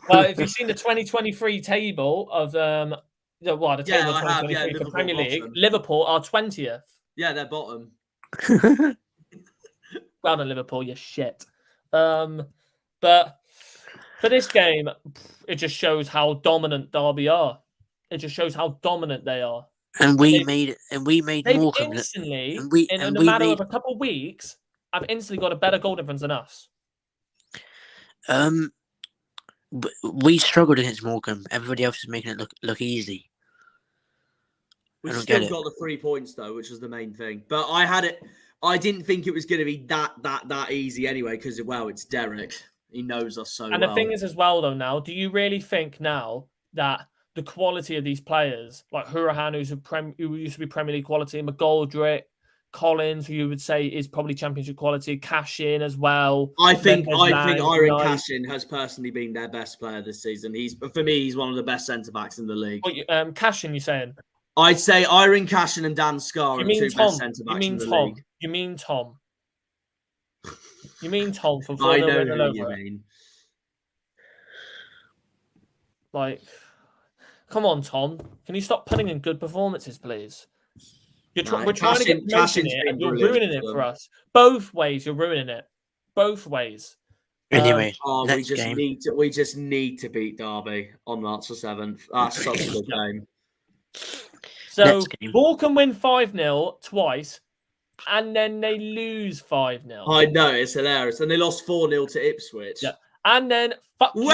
Well, if you've seen the 2023 table of the table of 2023 for Premier League, bottom. Liverpool are 20th. Yeah, they're bottom. Well done, Liverpool, you shit. But for this game, it just shows how dominant Derby are. It just shows how dominant they are. And we made more instantly, in a matter of a couple of weeks, I've instantly got a better goal difference than us. We struggled against Morecambe. Everybody else is making it look easy. We still got the 3 points though, which was the main thing. But I didn't think it was going to be that easy anyway, because it's Derek. He knows us so well. And the thing is as well though, now, do you really think now that the quality of these players, like Hurahan, who used to be Premier League quality, McGoldrick, Collins, who you would say is probably Championship quality, Cashin as well. I think Iron Cashin has personally been their best player this season. For me, he's one of the best centre backs in the league. Cashin, you saying? I'd say Iron Cashin and Dan Scar are the two best centre backs in the league. You mean Tom? You mean Tom from I know who you mean. Like, come on, Tom. Can you stop putting in good performances, please? We're trying to get promotion here, and you're ruining it for us. Both ways, you're ruining it. Both ways. Anyway, we just need to beat Derby on March the 7th. That's such a good game. So, Ball can win 5-0 twice, and then they lose 5-0. I know, it's hilarious. And they lost 4-0 to Ipswich. Yeah. And then, fuck you.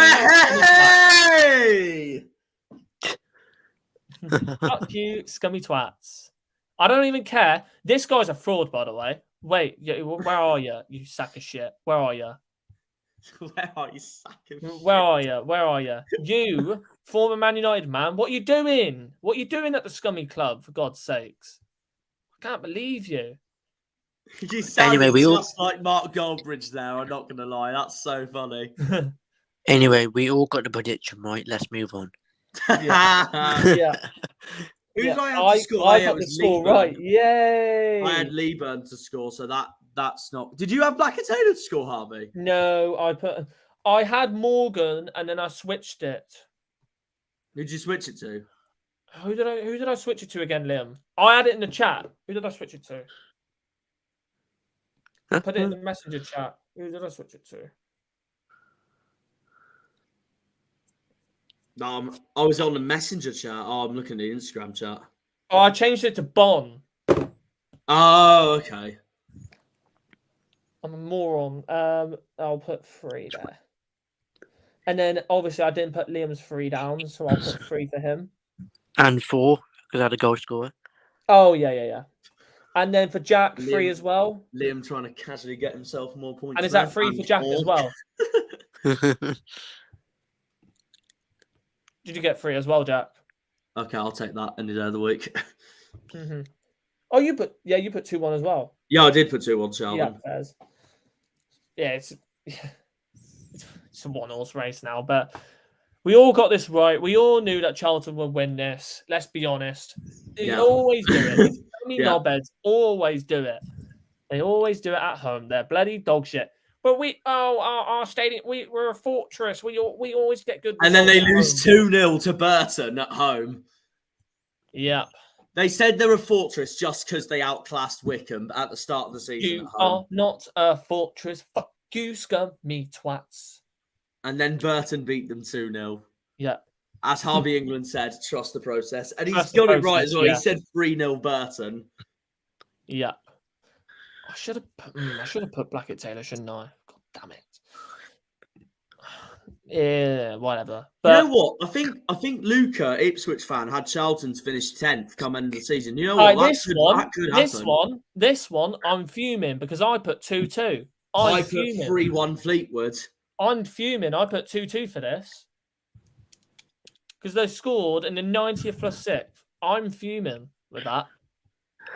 Fuck you, scummy twats. I don't even care. This guy's a fraud, by the way. Wait, where are you, you sack of shit? Where are you? Where are you, sack of shit? Where are you? Where are you? You, former Man United man, what are you doing? What are you doing at the scummy club, for God's sakes? I can't believe you. You sound just like Mark Goldbridge there, I'm not going to lie. That's so funny. Anyway, we all got the prediction right. Let's move on. Yeah. Who did I have to score? I got the score right. Yay! I had Leeburn to score, so that's not. Did you have Blackett Taylor to score, Harvey? No, I had Morgan and then I switched it. Who did you switch it to? Who did I switch it to again, Liam? I had it in the chat. Who did I switch it to? Put it in the messenger chat. Who did I switch it to? I was on the messenger chat. Oh, I'm looking at the Instagram chat. Oh, I changed it to Bon. Oh, okay. I'm a moron. I'll put 3 there. And then, obviously, I didn't put Liam's 3 down, so I'll put 3 for him. And 4, because I had a goal scorer. Oh, yeah. And then for Jack, 3 as well. Liam trying to casually get himself more points. And is that 3 for Jack as well? Did you get 3 as well, Jack? Okay, I'll take that any day of the week. Oh, you put 2-1 as well. Yeah, I did put 2-1 Charlton. Yeah, it's a one-horse race now, but we all got this right. We all knew that Charlton would win this. Let's be honest. They always do it. Knobheads always do it. They always do it at home. They're bloody dog shit. But our stadium, we're a fortress. We always get good. And then they lose 2-0 to Burton at home. Yep. They said they're a fortress just because they outclassed Wickham at the start of the season. You are not a fortress. Fuck you, scum me twats. And then Burton beat them 2-0. Yeah. As Harvey England said, trust the process. And he's got it right as well. Yeah. He said 3-0 Burton. Yeah. I should have put Blackett Taylor, shouldn't I? God damn it. Yeah, whatever. But you know what? I think Luca, Ipswich fan, had Charlton to finish 10th come end of the season. You know what? This one, I'm fuming because I put 2-2. I put 3-1 Fleetwood. I'm fuming. I put 2-2 for this because they scored in the 90th plus 6th. I'm fuming with that.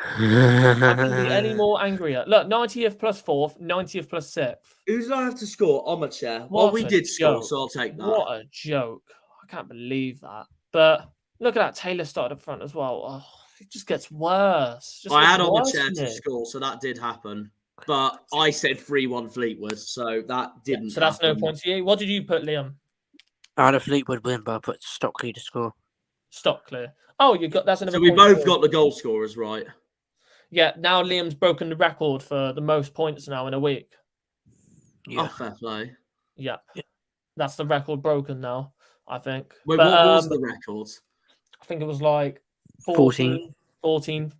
I can't be any more angrier. Look, 90th plus 4th, 90th plus 6th. Who did I have to score? Amateur. Well, we did score, so I'll take that. What a joke. I can't believe that. But look at that. Taylor started up front as well. Oh, it just gets worse. I had Amateur to score, so that did happen. But I said 3-1 Fleetwood, so that didn't So that's happen. No point to you. What did you put, Liam? I had a Fleetwood win, but I put Stockley to score. Stockley. Oh, that's another. So we both got the goal scorers right. Yeah, now Liam's broken the record for the most points now in a week. Yeah. Oh, fair play. Yeah. That's the record broken now, I think. Wait, what was the record? I think it was like 14. 14,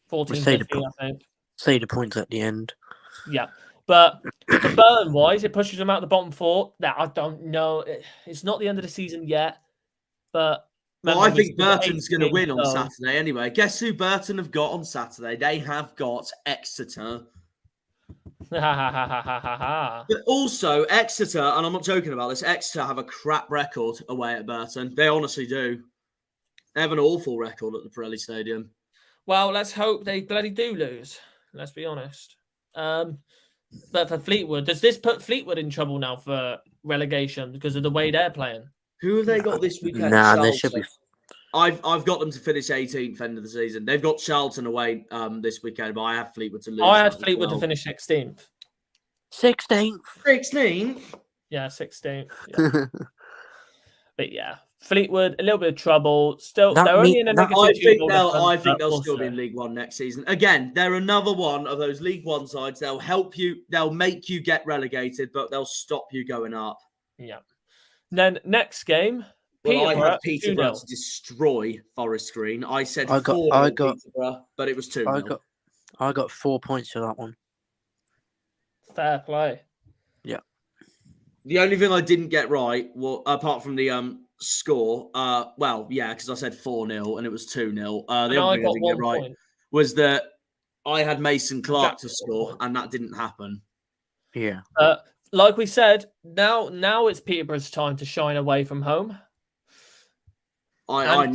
50, I think. Say the points at the end. Yeah. But for Burton-wise, it pushes them out the bottom 4. That I don't know. It's not the end of the season yet, but... Well, I think Burton's going to win on Saturday anyway. Guess who Burton have got on Saturday? They have got Exeter. But also, Exeter, and I'm not joking about this, Exeter have a crap record away at Burton. They honestly do. They have an awful record at the Pirelli Stadium. Well, let's hope they bloody do lose. Let's be honest. But for Fleetwood, does this put Fleetwood in trouble now for relegation because of the way they're playing? Who have they got this weekend? Nah, they should be. I've got them to finish 18th end of the season. They've got Charlton away this weekend, but I have Fleetwood to lose. I had Fleetwood to finish 16th. 16th? 16th? Yeah, 16th. Yeah. But yeah, Fleetwood, a little bit of trouble. Still, they're only in a negative. I think they'll still be in League One next season. Again, they're another one of those League One sides. They'll help you. They'll make you get relegated, but they'll stop you going up. Yeah. Then next game, I had Peterborough to destroy Forest Green. I said I got Peterborough, but it was 2-0. I got 4 points for that one. Fair play. Yeah. The only thing I didn't get right, well, apart from the score, because I said 4-0 and it was 2-0. The other thing I didn't get right was that I had Mason Clark to score, and that didn't happen. Yeah. Like we said, now it's Peterborough's time to shine away from home. I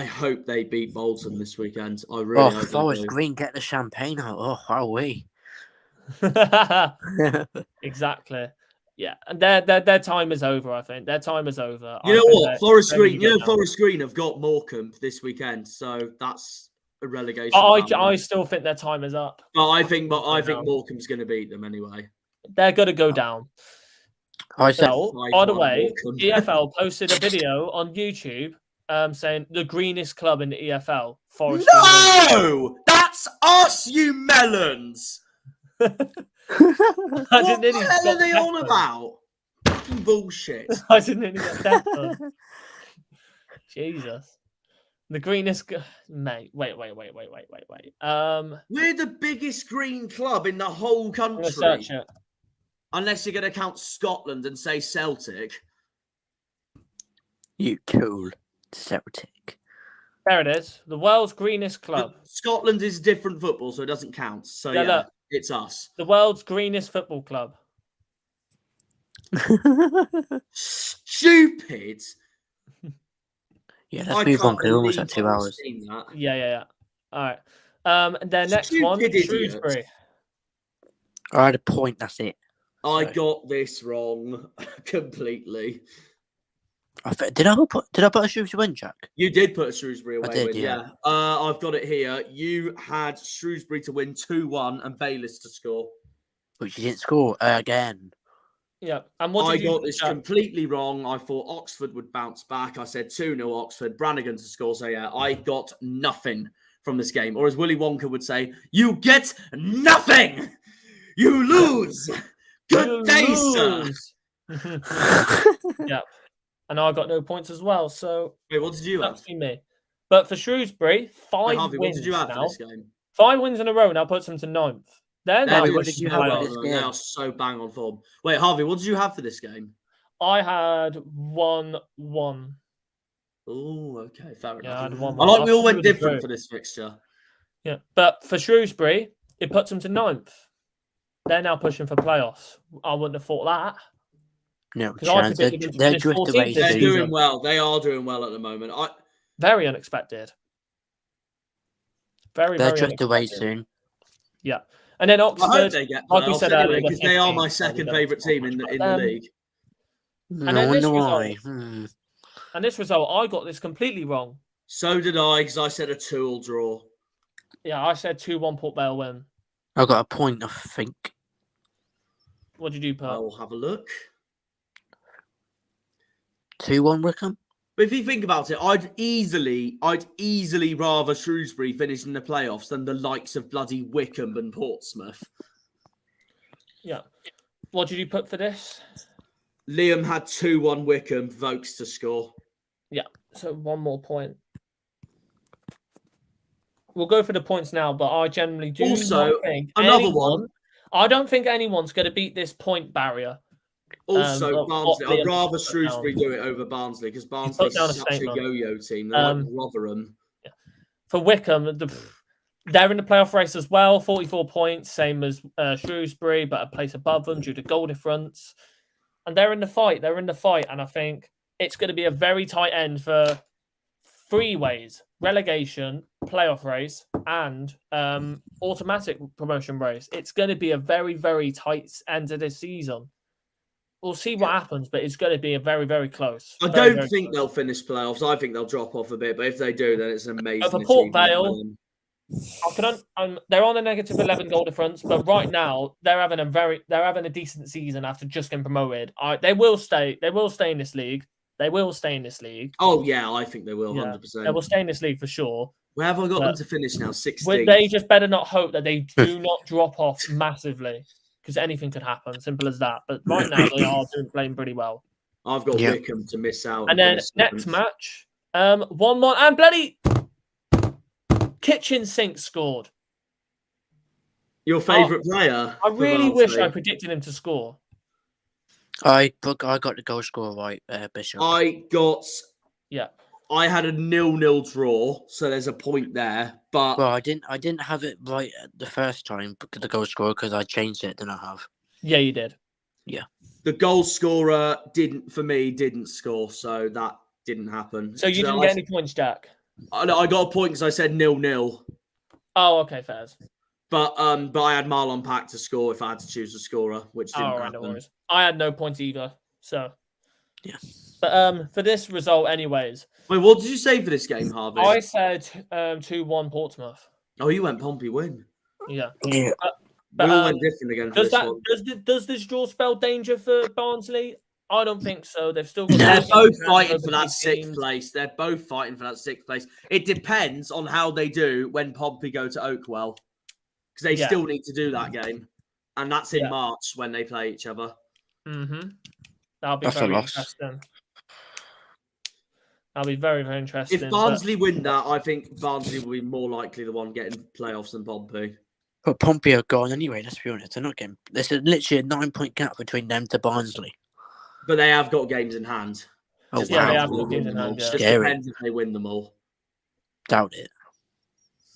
hope they beat Bolton this weekend. I really hope Forest Green get the champagne out. Oh, how we? Exactly. Yeah, and their time is over. I think their time is over. You know what? Forest Green. Forest Green have got Morecambe this weekend, so that's a relegation. I still think their time is up. But I think Morecambe's going to beat them anyway. They're going to go down. By the way, EFL posted a video on YouTube saying the greenest club in the EFL. Forest Green. That's us, you melons. What the hell are they on about? Bullshit. I didn't even get that. Jesus. The greenest, mate. Wait. We're the biggest green club in the whole country. Search it. Unless you're going to count Scotland and say Celtic. You cool. Celtic. There it is. The world's greenest club. But Scotland is different football, so it doesn't count. So yeah, look. it's us. The world's greenest football club. Stupid. Yeah, let's move on because we're almost at 2 I've hours. seen that. Yeah. All right. And their next one, Stupid idiot. Shrewsbury. I had a point. That's it. I got this wrong completely. Did I put a Shrewsbury win, Jack? You did put a Shrewsbury away did, win, yeah. I've got it here. You had Shrewsbury to win 2-1 and Bayliss to score. Which you didn't score again. Yeah. And what I did you got this completely wrong. I thought Oxford would bounce back. I said 2-0 Oxford, Brannigan to score. So yeah, I got nothing from this game. Or as Willy Wonka would say, you get nothing. You lose. Good day, sir. Yeah. And I got no points as well. So wait, what did you have? That's me. But for Shrewsbury, 5 Harvey, wins what did you have now. for this game? 5 wins in a row now puts them to 9th. What did you have for this game? They are so bang on form. Wait, Harvey, what did you have for this game? I had 1-1. Oh, okay, fair Yeah, I enough. had 1-1. I like we all went was different for this fixture. Yeah, but for Shrewsbury, it puts them to 9th. They're now pushing for playoffs. I wouldn't have thought that. No chance. They're drift away. They're doing well. They are doing well at the moment. Very unexpected. Very drift away soon. Yeah. And then Oxford, I hope they get like we said earlier, because they are my second favourite team in the league. I wonder why. And this result, I got this completely wrong. So did I, because I said a 2-2 draw. Yeah, I said 2-1 Port Vale win. I got a point, I think. What did you put? I will have a look. 2-1 Wickham. But if you think about it, I'd easily rather Shrewsbury finish in the playoffs than the likes of bloody Wickham and Portsmouth. Yeah. What did you put for this? Liam had 2-1 Wickham, Vokes to score. Yeah, so 1 more point. We'll go for the points now, but I generally do also, not think another one. I don't think anyone's going to beat this point barrier. Also, Barnsley. I'd rather Shrewsbury do it over Barnsley because Barnsley is such a yo-yo team. They're like Rotherham. Yeah. For Wickham, they're in the playoff race as well. 44 points, same as Shrewsbury, but a place above them due to goal difference. And they're in the fight. And I think it's going to be a very tight end for 3 ways: relegation, playoff race, and automatic promotion race. It's going to be a very, very tight end of this season. We'll see what happens, but it's going to be a very, very close. I don't think they'll finish playoffs. I think they'll drop off a bit, but if they do, then it's an amazing. For Port Vale, they're on a negative 11 goal difference, but right now they're having a decent season after just getting promoted. They will stay in this league. Oh yeah, I think they will 100%. They will stay in this league for sure. Where have I got them to finish now? 16. They just better not hope that they do not drop off massively, because anything could happen. Simple as that. But right now they are playing pretty well. I've got Wickham to miss out. And then next match, 1-1, and bloody kitchen sink scored. Your favourite player? I really wish I predicted him to score. I got the goal scorer right, Bishop. I had a 0-0 draw, so there's a point there. But I didn't have it right the first time, the goal scorer, because I changed it. Then I have. Yeah, you did. Yeah. The goal scorer didn't score, so that didn't happen. So you didn't get any points, Jack? I got a point because I said 0-0. Oh, okay, fairs. But I had Marlon Pack to score if I had to choose a scorer, which didn't happen. No worries. I had no points either. So yeah. But for this result, anyways. Wait, what did you say for this game, Harvey? I said 2-1 Portsmouth. Oh, you went Pompey win. Yeah. Yeah. We all went different again. Does this draw spell danger for Barnsley? I don't think so. They've still got. They're both fighting for that 6th place. They're both fighting for that 6th place. It depends on how they do when Pompey go to Oakwell, because they still need to do that game, and that's in March when they play each other. Mm-hmm. That'll be very interesting. That'll be very, very interesting. If Barnsley win that, I think Barnsley will be more likely the one getting playoffs than Pompey. But Pompey are gone anyway, let's be honest. They're not getting... There's literally a 9-point gap between them to Barnsley. But they have got games in hand. Oh, Just Yeah, they wow. have depends if more they win games in them all. hand, yeah. Just Scary. depends if they win them all. Doubt it.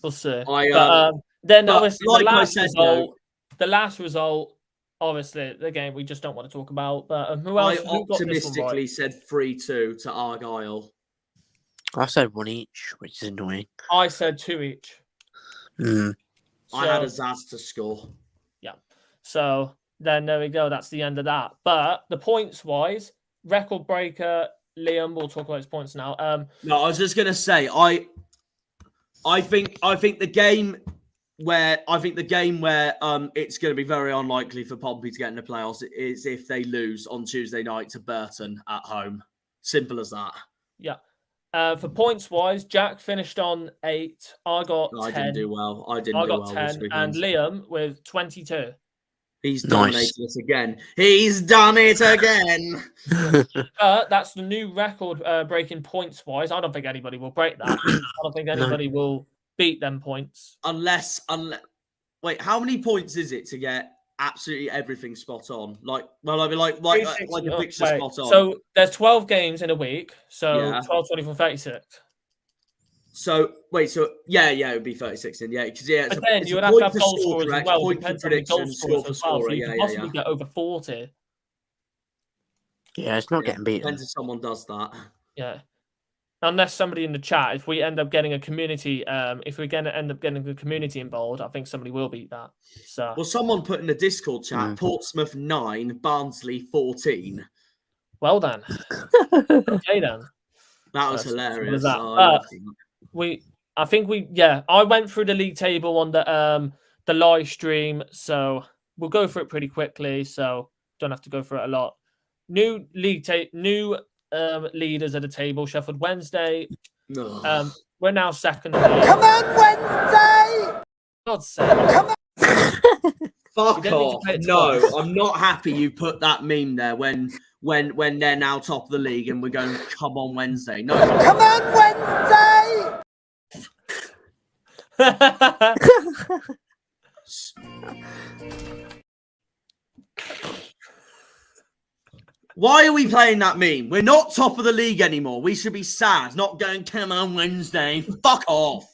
We'll see. I, Then but obviously like I the last said, result, the last result, obviously the game we just don't want to talk about. But who else? I Who got this one optimistically right? said 3-2 to Argyle. I said one each, which is annoying. I said 2 each. Mm. I had a So, Zaz to score. yeah. So then there we go. That's the end of that. But the points wise, record breaker Liam. We'll talk about his points now. No, I was just gonna say I think the game where it's going to be very unlikely for Pompey to get in the playoffs is if they lose on Tuesday night to Burton at home. Simple as that. Yeah. For points wise, Jack finished on 8. I got 10. I didn't do well. I got well 10, this and weekend. Liam with 22. He's Nice. dominated us again. He's done it again. That's the new record breaking points wise. I don't think anybody will break that. I don't think anybody will beat them points. Unless wait, how many points is it to get absolutely everything spot on? Like a picture spot on. So there's 12 games in a week. So Yeah. 12, 24, 36. So wait, it would be 36 then, yeah, because But then you would have to have goal scorers as well. point for Depends how many goal prediction, scorers score for as well. So scorer, you yeah, could possibly get over 40. Yeah, it's not getting beaten. Depends if someone does that. Yeah. Unless somebody in the chat, if we end up getting a community, if we're going to end up getting a community involved, I think somebody will beat that. So Well, someone put in the Discord chat, Portsmouth 9, Barnsley 14. well done. Okay then. That was hilarious. That. I went through the league table on the live stream, so we'll go through it pretty quickly. So don't have to go through it a lot. New league leaders at the table: Sheffield Wednesday. We're now second. Come on, Wednesday! God's sake. Come on. Fuck off. No, I'm not happy you put that meme there when they're now top of the league and we're going, come on Wednesday. No. Come on, Wednesday! Why are we playing that meme? We're not top of the league anymore. We should be sad, not going, come on Wednesday. Fuck off.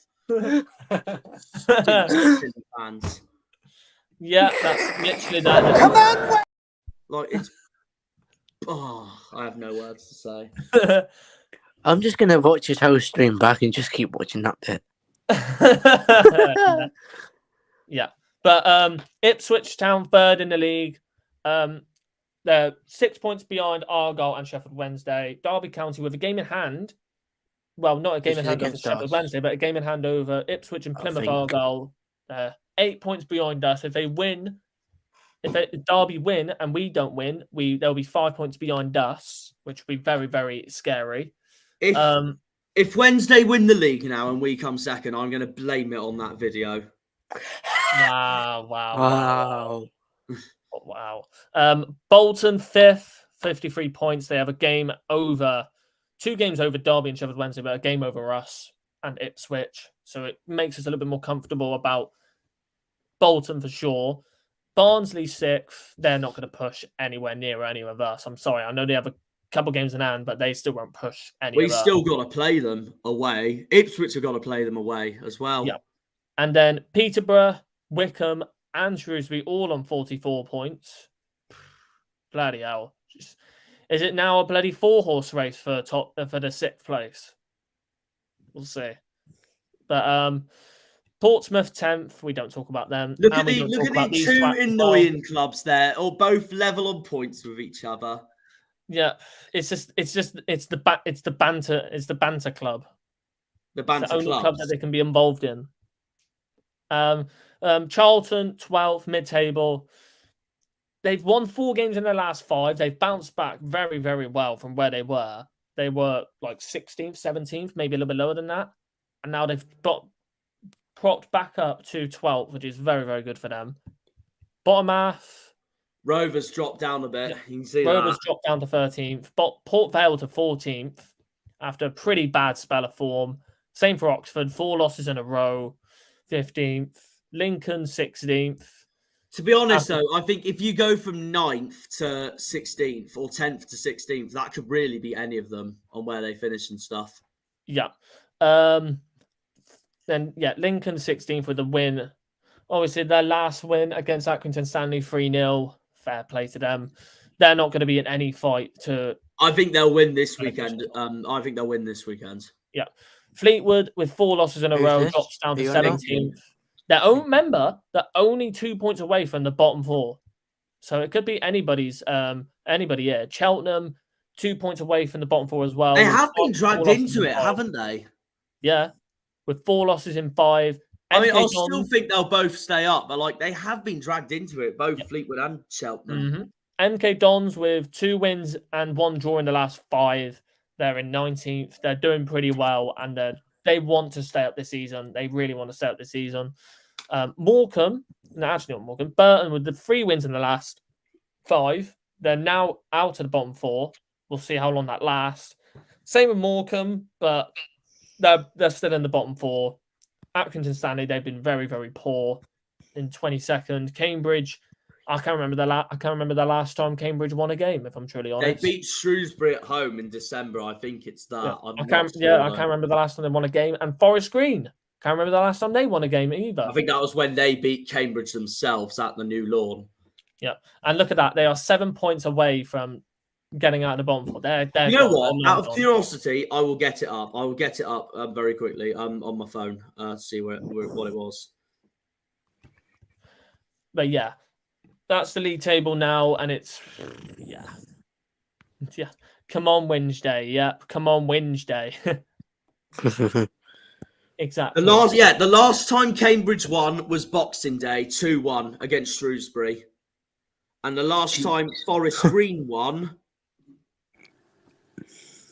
Fans. Yeah, that's literally that. Come on, like it's. Oh, I have no words to say. I'm just gonna watch his whole stream back and just keep watching that bit. Yeah, but Ipswich Town third in the league. They're 6 points behind Argyle and Sheffield Wednesday. Derby County with a game in hand. Well, not a game in hand over Sheffield Wednesday, but a game in hand over Ipswich and Plymouth Argyle. 8 points behind us. If they win, if Derby win and we don't win, they'll be 5 points behind us, which would be very, very scary. If Wednesday win the league now and we come second, I'm going to blame it on that video. Wow. Bolton fifth, 53 points. They have a game over, 2 games over Derby and Sheffield Wednesday, but a game over us and Ipswich. So it makes us a little bit more comfortable about Bolton for sure. Barnsley sixth. They're not going to push anywhere near any of us. I'm sorry. I know they have a couple games in hand, but they still won't push any of us. We've still got to play them away. Ipswich have got to play them away as well. Yeah. And then Peterborough, Wickham, and Shrewsbury all on 44 points. Bloody hell. Is it now a bloody 4-horse race for the 6th place? We'll see. But Portsmouth 10th, we don't talk about them. Look at the two annoying clubs there, or both level on points with each other. Yeah, it's the banter club. The banter it's the only club that they can be involved in. Charlton 12th, mid-table. They've won 4 games in their last 5. They've bounced back very, very well from where they were. They were like 16th, 17th, maybe a little bit lower than that. And now they've got propped back up to 12th, which is very, very good for them. Bottom half. Rovers dropped down a bit. You can see Rovers dropped down to 13th. Port Vale to 14th after a pretty bad spell of form. Same for Oxford. 4 losses in a row. 15th. Lincoln 16th. To be honest, though, I think if you go from 9th to 16th or 10th to 16th, that could really be any of them on where they finish and stuff. Yeah. Then, Lincoln 16th with a win. Obviously, their last win against Accrington Stanley 3-0. Fair play to them. They're not going to be in any fight to... I think they'll win this weekend. I think they'll win this weekend. Yeah. Fleetwood, with 4 losses in a row, drops down to 17th. They're only 2 points away from the bottom 4. So it could be anybody's, anybody here. Cheltenham, 2 points away from the bottom 4 as well. They have been dragged into it, haven't they? Yeah. With 4 losses in 5. I mean, I still think they'll both stay up, but like they have been dragged into it, both Fleetwood and Cheltenham. MK Dons with 2 wins and 1 draw in the last 5. They're in 19th. They're doing pretty well, and they want to stay up this season. They really want to stay up this season. Morecambe, no, actually not Morecambe, Burton with the 3 wins in the last 5. They're now out of the bottom 4. We'll see how long that lasts. Same with Morecambe, but they're still in the bottom 4. Accrington Stanley, they've been very, very poor in 22nd. Cambridge, I can't remember the last time Cambridge won a game, if I'm truly honest. They beat Shrewsbury at home in December. I think it's that. I can't remember the last time they won a game. And Forest Green, can't remember the last time they won a game either. I think that was when they beat Cambridge themselves at the New Lawn. Yeah, and look at that. They are 7 points away from getting out of the bottom 4. They're you know what? Out of curiosity, I will get it up. I will get it up very quickly on my phone to see what it was. But yeah, that's the league table now, and it's Come on, Wednesday. Yep, come on, Wednesday. Exactly. The last time Cambridge won was Boxing Day, 2-1 against Shrewsbury, and the last time Forest Green won.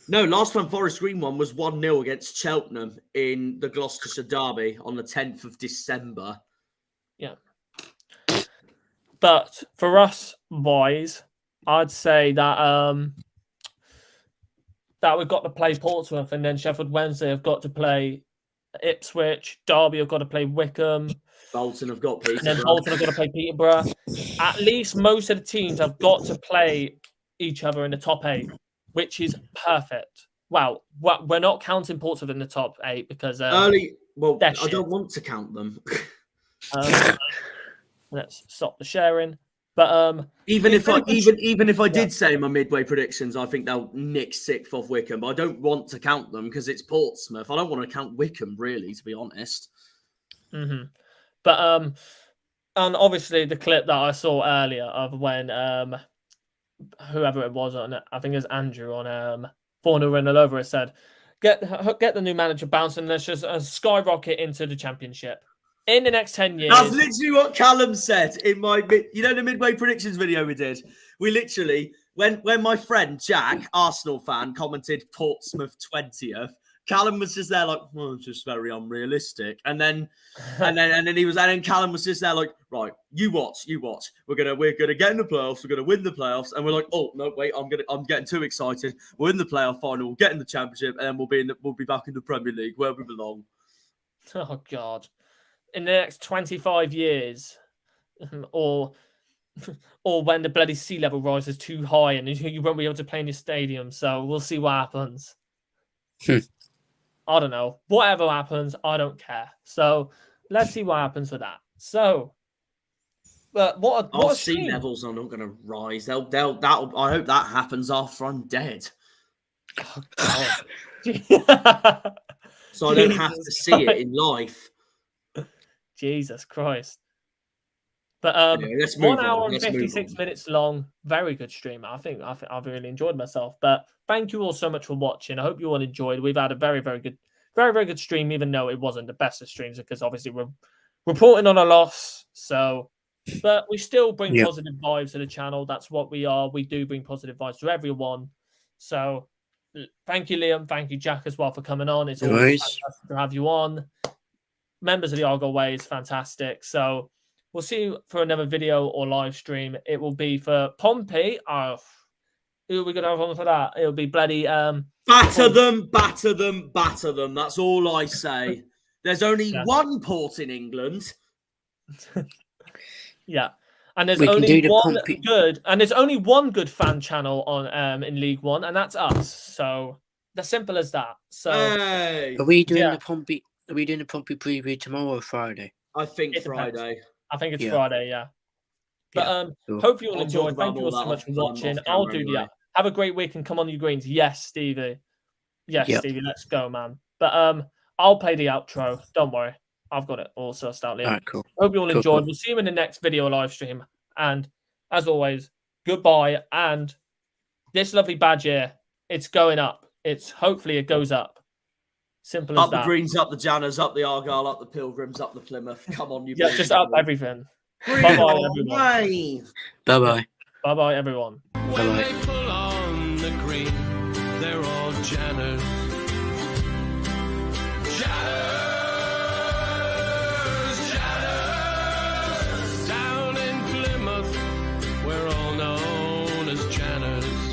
No, last time Forest Green won was 1-0 against Cheltenham in the Gloucestershire Derby on the 10th of December. Yeah. But for us boys, I'd say that that we've got to play Portsmouth, and then Sheffield Wednesday have got to play Ipswich. Derby have got to play Wickham. Bolton have got Peterborough. And then Bolton have got to play Peterborough. At least most of the teams have got to play each other in the top 8, which is perfect. Wow. We're not counting Portsmouth in the top 8 because I don't want to count them. Let's stop the sharing. But even if I did say my midway predictions, I think they'll nick 6th off Wickham. But I don't want to count them because it's Portsmouth. I don't want to count Wickham, really, to be honest. Mm-hmm. But and obviously the clip that I saw earlier of when whoever it was on, I think it was Andrew on 4-0 Renal over, it said, get the new manager bouncing, let's just skyrocket into the championship in the next 10 years. That's literally what Callum said in my, the midway predictions video we did. We literally, when my friend Jack, Arsenal fan, commented Portsmouth 20th, Callum was just there like, well, it's just very unrealistic. And then Callum was just there like, right, you watch. We're gonna get in the playoffs. We're gonna win the playoffs. And we're like, oh no, wait, I'm getting too excited. We're in the playoff final. We'll get in the championship, and then we'll be back in the Premier League where we belong. Oh God, in the next 25 years, or when the bloody sea level rises too high and you won't be able to play in your stadium. So we'll see what happens. I don't know. Whatever happens, I don't care. So let's see what happens with that. So, but what sea levels are not going to rise. I hope that happens after I'm dead. Oh, God. So I don't have to see it in life. Jesus Christ. But anyway, let's move 1 hour on. and 56 minutes long. Very good stream. I think I've really enjoyed myself. But thank you all so much for watching. I hope you all enjoyed. We've had a very, very good stream, even though it wasn't the best of streams, because obviously we're reporting on a loss. So, but we still bring positive vibes to the channel. That's what we are. We do bring positive vibes to everyone. So thank you, Liam. Thank you, Jack, as well, for coming on. It's always fantastic to have you on. Members of the Argyle Way is fantastic. So we'll see you for another video or live stream. It will be for Pompey. Who are we going to have on for that? It'll be bloody... batter them. That's all I say. There's only one port in England. Yeah. And there's We can only do the one Pompey- good, and there's only one good fan channel on in League One, and that's us. So as simple as that. So Hey, Are we doing Yeah. the Pompey? Are we doing the Pompey preview tomorrow or Friday? I think It depends. Friday. I think it's Yeah. Friday, yeah. But Sure. hope you all I'll enjoyed. talk about Thank you all all so that much for off watching. camera I'll do the anyway. have a great week and come on you greens. Yes, Stevie. Yes, Yep. Stevie, let's go, man. But I'll play the outro. Don't worry. I've got it all sussed out, Liam. All right, cool. Hope you all Cool, enjoyed. cool. We'll see you in the next video live stream. And as always, goodbye. And this lovely badge here, it's going up. Hopefully it goes up. Simple as Up the that. Greens, up the Janners, up the Argyle, up the Pilgrims, up the Plymouth. Come on, you. Yeah, boys. just up everything. Bring Bye it bye, on, everyone. mate. Bye bye. Bye bye, everyone. Bye When bye. they pull on the green, they're all Janners.